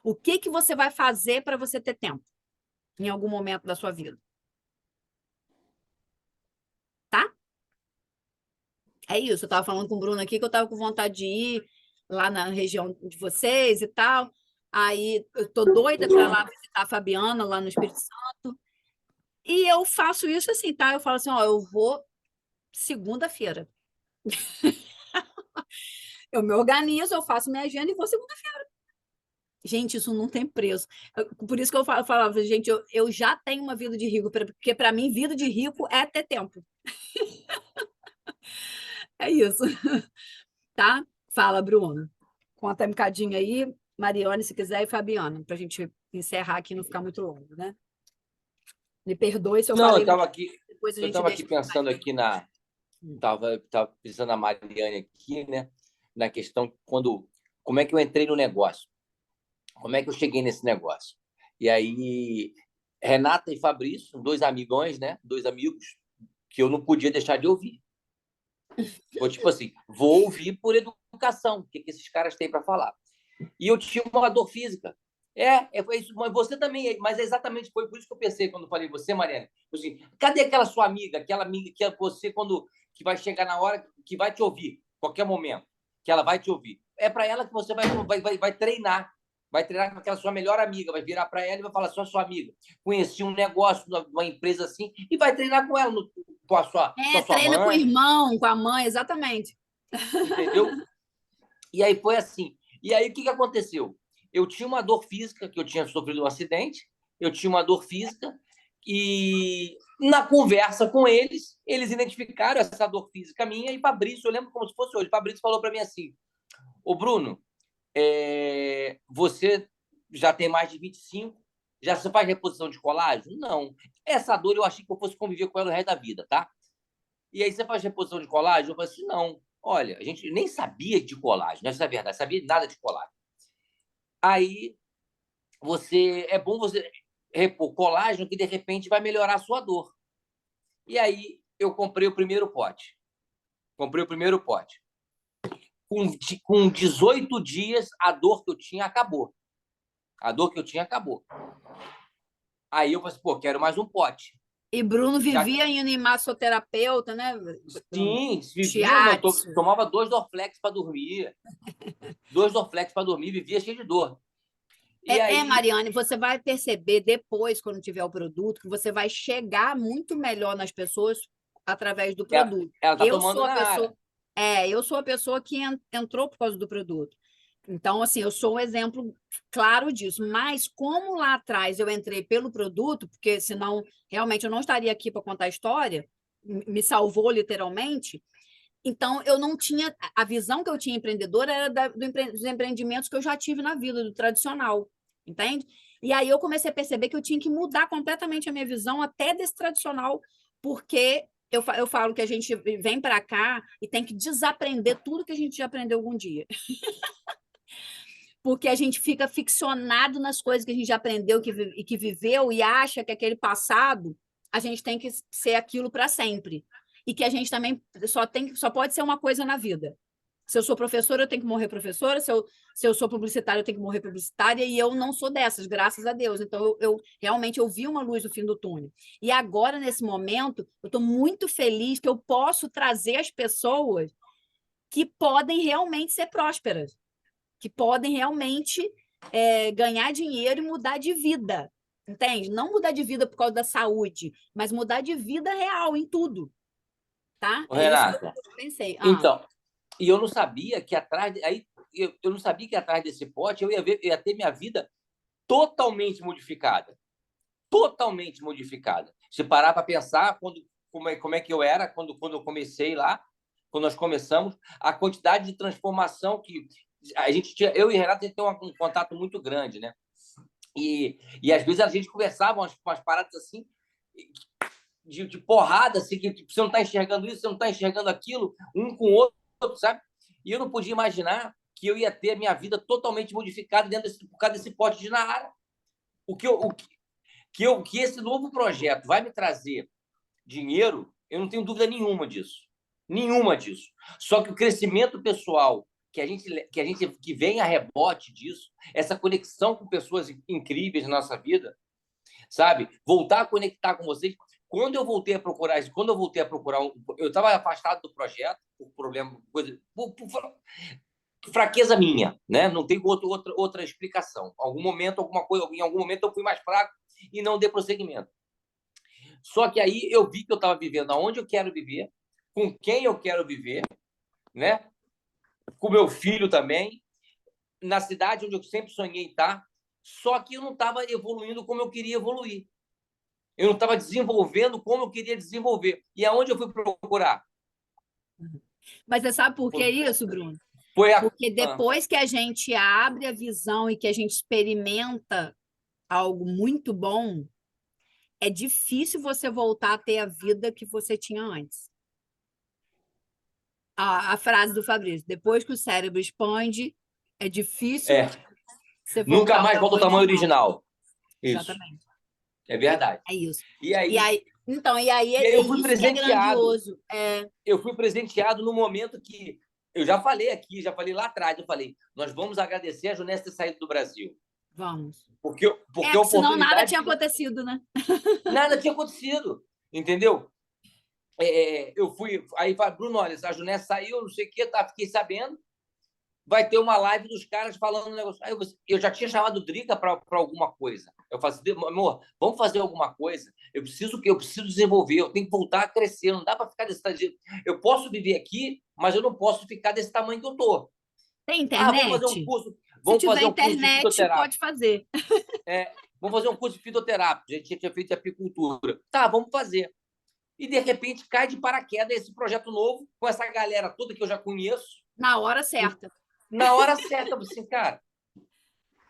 O que você vai fazer para você ter tempo em algum momento da sua vida? Tá? É isso. Eu estava falando com o Bruno aqui que eu estava com vontade de ir lá na região de vocês e tal. Aí eu tô doida para lá visitar a Fabiana lá no Espírito Santo. E eu faço isso assim, tá? Eu falo assim, ó, eu vou segunda-feira. Eu me organizo, eu faço minha agenda e vou segunda-feira. Gente, isso não tem preço. Por isso que eu falava, gente, eu já tenho uma vida de rico, porque para mim, vida de rico é ter tempo. É isso, tá? Fala, Bruno. Conta um bocadinho aí, Mariane, se quiser, e Fabiana, para a gente encerrar aqui e não ficar muito longo, né? Me perdoe se eu Não, falei muito, depois a eu gente estava aqui deixa. pensando aqui tava pensando na Mariane aqui, né? Na questão como é que eu entrei no negócio, como é que eu cheguei nesse negócio. E aí, Renata e Fabrício, 2 amigões, né? 2 amigos que eu não podia deixar de ouvir. Foi tipo assim, vou ouvir por educação. educação, o que esses caras têm para falar. E eu tinha uma dor física. Foi isso, mas você também, mas exatamente foi por isso que eu pensei quando falei você, Mariana. Assim, cadê aquela sua amiga, aquela amiga que é você que vai chegar na hora que vai te ouvir, qualquer momento, que ela vai te ouvir. É para ela que você vai treinar. Vai treinar com aquela sua melhor amiga, vai virar para ela e vai falar: sua amiga, conheci um negócio, uma empresa assim, e vai treinar com ela, com a sua treina com o mãe. irmão, com a mãe, exatamente. Entendeu? E aí foi assim. E aí o que aconteceu? Eu tinha uma dor física, que eu tinha sofrido um acidente, eu tinha uma dor física, e na conversa com eles identificaram essa dor física minha, e Fabrício, eu lembro como se fosse hoje, Fabrício falou para mim assim: ô Bruno, você já tem mais de 25, já você faz reposição de colágeno? Não. Essa dor eu achei que eu fosse conviver com ela o resto da vida, tá? E aí você faz reposição de colágeno? Eu falei assim: não. Olha, a gente nem sabia de colágeno, essa é a verdade, sabia nada de colágeno. Aí é bom você repor colágeno, que de repente vai melhorar a sua dor. E aí eu comprei o primeiro pote. Com 18 dias, a dor que eu tinha acabou. Aí eu falei assim: quero mais um pote. E Bruno vivia indo em massoterapeuta, né, Bruno? Sim, vivia, tomava 2 Dorflex para dormir. 2 Dorflex para dormir, vivia cheio de dor. E aí... Mariane, você vai perceber depois, quando tiver o produto, que você vai chegar muito melhor nas pessoas através do produto. Ela tá tomando na área. Eu sou a pessoa que entrou por causa do produto. Então, assim, eu sou um exemplo claro disso. Mas como lá atrás eu entrei pelo produto, porque senão realmente eu não estaria aqui para contar a história, me salvou literalmente. Então, eu não tinha... A visão que eu tinha empreendedora era dos empreendimentos que eu já tive na vida, do tradicional, entende? E aí eu comecei a perceber que eu tinha que mudar completamente a minha visão até desse tradicional, porque eu falo que a gente vem para cá e tem que desaprender tudo que a gente já aprendeu algum dia. Porque a gente fica ficcionado nas coisas que a gente já aprendeu e que viveu e acha que aquele passado a gente tem que ser aquilo para sempre. E que a gente também só pode ser uma coisa na vida. Se eu sou professora, eu tenho que morrer professora. Se eu sou publicitária, eu tenho que morrer publicitária. E eu não sou dessas, graças a Deus. Então, eu realmente vi uma luz no fim do túnel. E agora, nesse momento, eu estou muito feliz que eu posso trazer as pessoas que podem realmente ser prósperas, que podem realmente ganhar dinheiro e mudar de vida. Entende? Não mudar de vida por causa da saúde, mas mudar de vida real em tudo. Tá? Renata, isso que eu pensei. Então, e eu não sabia que atrás... Aí, eu não sabia que atrás desse pote eu ia ter minha vida totalmente modificada. Totalmente modificada. Se parar para pensar como é que eu era quando eu comecei lá, quando nós começamos, a quantidade de transformação que a gente tinha... Eu e Renato, a gente tem um contato muito grande, né? E às vezes a gente conversava umas paradas assim... De porrada, assim, que você não está enxergando isso, você não está enxergando aquilo, um com o outro, sabe? E eu não podia imaginar que eu ia ter a minha vida totalmente modificada por causa desse pote de Nahara. Que esse novo projeto vai me trazer dinheiro, eu não tenho dúvida nenhuma disso. Nenhuma disso. Só que o crescimento pessoal que vem a rebote disso, essa conexão com pessoas incríveis na nossa vida, sabe? Voltar a conectar com vocês. Quando eu voltei a procurar, eu estava afastado do projeto por problema, por fraqueza minha, né? Não tem outra explicação. Em algum momento eu fui mais fraco e não dei prosseguimento. Só que aí eu vi que eu estava vivendo aonde eu quero viver, com quem eu quero viver, né? Com meu filho também, na cidade onde eu sempre sonhei estar. Só que eu não estava evoluindo como eu queria evoluir. Eu não estava desenvolvendo como eu queria desenvolver. E aonde eu fui procurar? Mas você sabe por que isso, Bruno? Porque depois que a gente abre a visão e que a gente experimenta algo muito bom, é difícil você voltar a ter a vida que você tinha antes. A frase do Fabrício: depois que o cérebro expande, é difícil você voltar. Nunca mais volta ao tamanho original. Isso. Exatamente. É verdade. É isso. E aí então, eu fui isso presenteado. que é grandioso. Eu fui presenteado no momento que eu já falei aqui, já falei lá atrás, eu falei, nós vamos agradecer a Junessa ter saído do Brasil. Vamos. Porque a Senão nada oportunidade... tinha acontecido, né? Nada tinha acontecido, entendeu? Eu fui... Aí falei, Bruno, olha, a Junessa saiu, não sei o quê, tá, fiquei sabendo. Vai ter uma live dos caras falando um negócio. Aí eu já tinha chamado o Drica para alguma coisa. Eu falei assim, amor, vamos fazer alguma coisa. Eu preciso desenvolver, eu tenho que voltar a crescer. Não dá para ficar desse tamanho. Eu posso viver aqui, mas eu não posso ficar desse tamanho que eu tô. Tem internet? Vamos fazer um curso. Se Vamos tiver fazer um curso de internet, fitoterapia. pode fazer. Vamos fazer um curso de fitoterapia. A gente tinha feito de apicultura. Tá, vamos fazer. E, de repente, cai de paraquedas esse projeto novo, com essa galera toda que eu já conheço. Na hora certa. Na hora certa, assim, cara.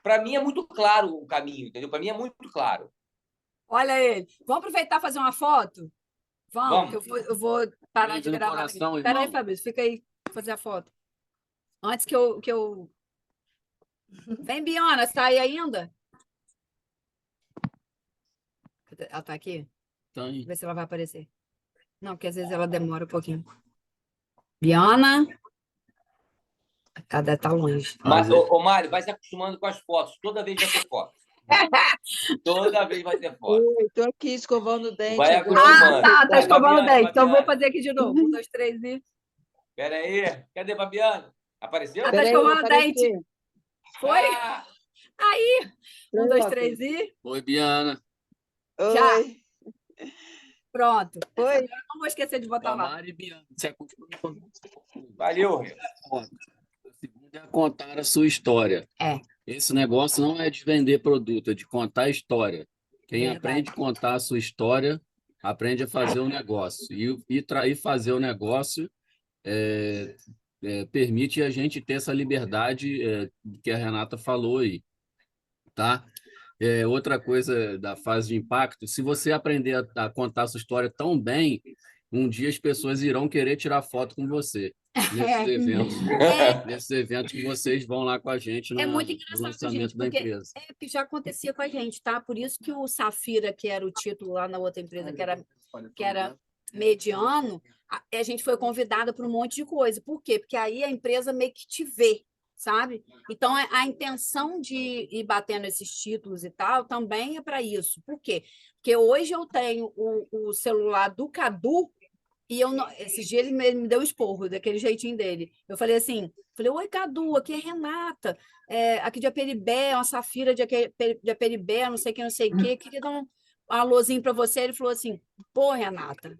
Para mim é muito claro o caminho, entendeu? Para mim é muito claro. Olha ele. Vamos aproveitar e fazer uma foto? Vamos. Que eu vou parar de gravar. Espera aí, Fabrício, fica aí fazer a foto. Antes que eu... Vem, Biana, você está aí ainda? Ela está aqui? Tá aí. Ver se ela vai aparecer. Não, porque às vezes ela demora um pouquinho. Biana... Cada tá longe. Ô, Mário, vai se acostumando com as fotos. Toda vez vai ter foto. Toda vez vai ter foto. Estou aqui escovando o dente. Vai agora. acostumando. Tá escovando o dente. Então Fabiana. vou fazer aqui de novo. 1, 2, 3 e... Espera aí. Cadê a Fabiana? Apareceu? Tá Peraí, escovando o apareci. dente. Foi? Ah, Aí. 1, 2, Pronto. 3 e... Oi, Biana. Já. Oi. Pronto. Oi. Não vou esquecer de botar lá. Mari e Biana. Você acostuma com valeu. a segunda é contar a sua história. Esse negócio não é de vender produto, é de contar a história. Quem Verdade. aprende a contar a sua história, aprende a fazer o negócio. E fazer o negócio permite a gente ter essa liberdade que a Renata falou aí, tá? Outra coisa da fase de impacto, se você aprender a contar a sua história tão bem, um dia as pessoas irão querer tirar foto com você nesses eventos que vocês vão lá com a gente É muito no engraçado, lançamento gente, da porque empresa. que já acontecia com a gente, tá? Por isso que o Safira, que era o título lá na outra empresa, que era mediano, a gente foi convidada para um monte de coisa. Por quê? Porque aí a empresa meio que te vê, sabe? Então, a intenção de ir batendo esses títulos e tal também é para isso. Por quê? Porque hoje eu tenho o celular do Cadu e esses dias ele me deu um esporro, daquele jeitinho dele. Eu falei assim, oi, Cadu, aqui é Renata, aqui de Aperibé, uma Safira de Aperibé, não sei o que, queria dar um alôzinho para você. Ele falou assim, pô, Renata,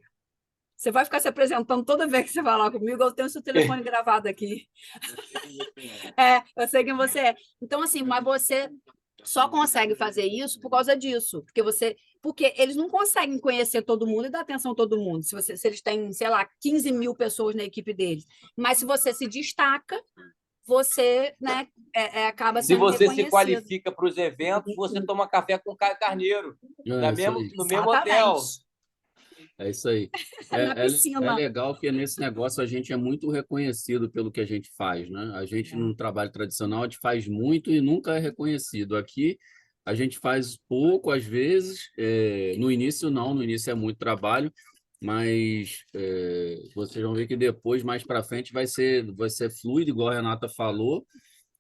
você vai ficar se apresentando toda vez que você vai lá comigo, eu tenho seu telefone gravado aqui. Eu sei quem você é. Então, assim, mas você só consegue fazer isso por causa disso, porque eles não conseguem conhecer todo mundo e dar atenção a todo mundo, se eles têm, sei lá, 15 mil pessoas na equipe deles. Mas se você se destaca, você, né, acaba Se sendo você se reconhecido. qualifica para os eventos, você toma café com o Caio Carneiro, no mesmo hotel. É isso aí. Na piscina. É legal que nesse negócio a gente é muito reconhecido pelo que a gente faz, né? A gente, no trabalho tradicional, a gente faz muito e nunca é reconhecido. Aqui, a gente faz pouco, às vezes. No início, não. No início é muito trabalho, mas vocês vão ver que depois, mais para frente, vai ser fluido, igual a Renata falou.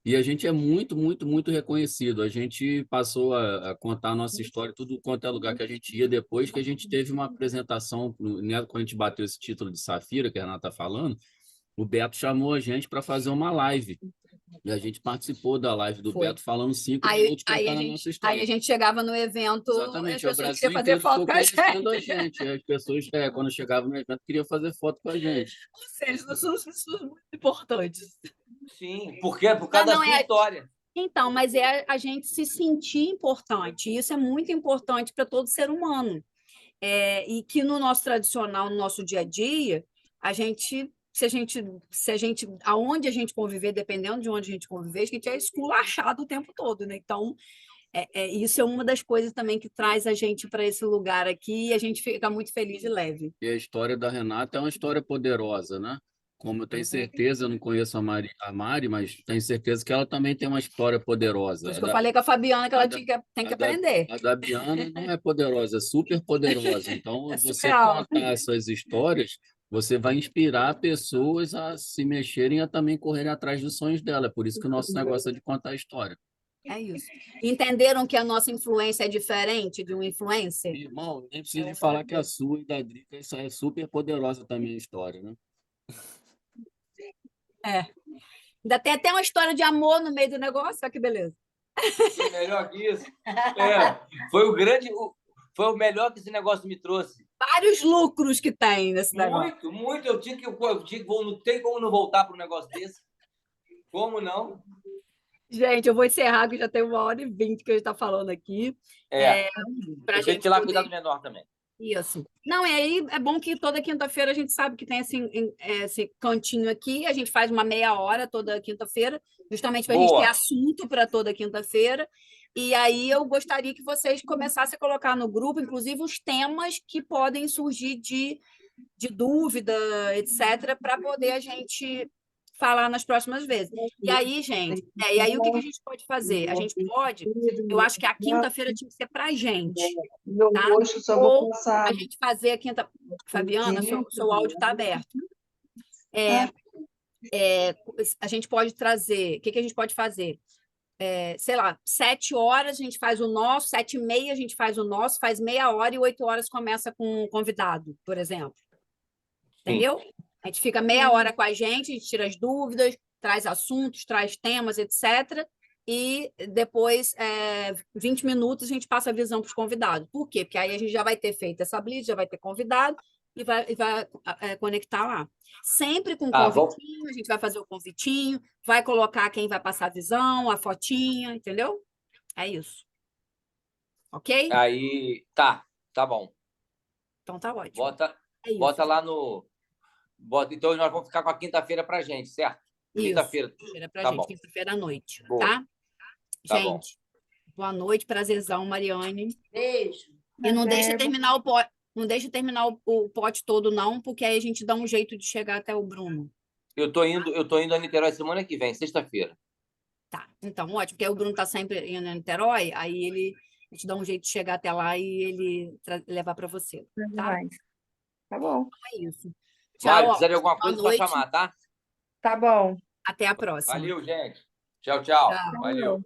E a gente é muito, muito, muito reconhecido. A gente passou a contar a nossa história, tudo quanto é lugar que a gente ia, depois que a gente teve uma apresentação, né, quando a gente bateu esse título de Safira, que a Renata está falando, o Beto chamou a gente para fazer uma live. E a gente participou da live do Beto, falando 5 minutos contando a nossa história. Aí a gente chegava no evento, exatamente, as pessoas queriam fazer foto com a gente. As pessoas, quando chegavam no evento, queriam fazer foto com a gente. Ou seja, nós somos pessoas muito importantes. Sim, porque é por causa da sua história. Então, mas é a gente se sentir importante. Isso é muito importante para todo ser humano. E que no nosso tradicional, no nosso dia a dia, se a gente, aonde a gente conviver, dependendo de onde a gente conviver, a gente é esculachado o tempo todo, né? Então, isso é uma das coisas também que traz a gente para esse lugar aqui e a gente fica muito feliz e leve. E a história da Renata é uma história poderosa, né? Como eu tenho certeza, eu não conheço a Mari, mas tenho certeza que ela também tem uma história poderosa. Por isso que eu falei com a Fabiana que ela tem que aprender. A da Biana não é poderosa, é super poderosa. Então, você contar essas histórias você vai inspirar pessoas a se mexerem e a também correrem atrás dos sonhos dela. É por isso que o nosso negócio é de contar a história. É isso. Entenderam que a nossa influência é diferente de um influencer? Irmão, nem preciso de falar que a sua e da Drica, isso é super poderosa também a história, né? É. Ainda tem até uma história de amor no meio do negócio, olha que beleza. Melhor que isso. Foi o melhor que esse negócio me trouxe. Vários lucros que tem nesse negócio. Muito, muito. Não tem como não voltar para um negócio desse. Como não? Gente, eu vou encerrar, que já tem 1h20 que a gente está falando aqui. Pra Eu tenho gente que ir lá poder- cuidar do menor também. Isso. Não, e aí é bom que toda quinta-feira a gente sabe que tem esse cantinho aqui, a gente faz uma meia hora toda quinta-feira, justamente para a gente ter Boa. assunto para toda quinta-feira. E aí eu gostaria que vocês começassem a colocar no grupo, inclusive, os temas que podem surgir de dúvida, etc., para poder a gente falar nas próximas vezes. E aí, gente, e aí o que a gente pode fazer? A gente pode, eu acho que a quinta-feira tinha que ser para a gente, Meu tá? rosto só Ou vou passar. a gente fazer a quinta. Fabiana, seu áudio está aberto. A gente pode trazer. O que a gente pode fazer? Sei lá, 7 horas a gente faz o nosso, 7h30 a gente faz o nosso, faz meia hora e 8 horas começa com um convidado, por exemplo. Entendeu? A gente fica meia hora com a gente tira as dúvidas, traz assuntos, traz temas, etc. E depois, 20 minutos, a gente passa a visão para os convidados. Por quê? Porque aí a gente já vai ter feito essa blitz, já vai ter convidado e vai conectar lá. Sempre com convitinho, a gente vai fazer o convitinho, vai colocar quem vai passar a visão, a fotinha, entendeu? É isso. Ok? Aí, tá bom. Então tá ótimo. É isso. Bota lá no... Então, nós vamos ficar com a quinta-feira para a gente, certo? Isso. Quinta-feira. Pra Tá gente, bom. quinta-feira à noite, Boa. tá? Tá Gente, boa noite, prazerzão, Mariane. Beijo. E não deixa Prazer. terminar o pote, não deixa terminar o pote todo, não, porque aí a gente dá um jeito de chegar até o Bruno. Eu tô indo a Niterói semana que vem, sexta-feira. Tá, então ótimo, porque aí o Bruno tá sempre indo a Niterói, aí a gente dá um jeito de chegar até lá e ele levar para você. Tá? Tá bom. É isso. Mário, Tchau, precisar de alguma boa coisa, só noite. chamar, tá? Tá bom. Até a próxima. Valeu, gente. Tchau, tchau. Tchau. Valeu.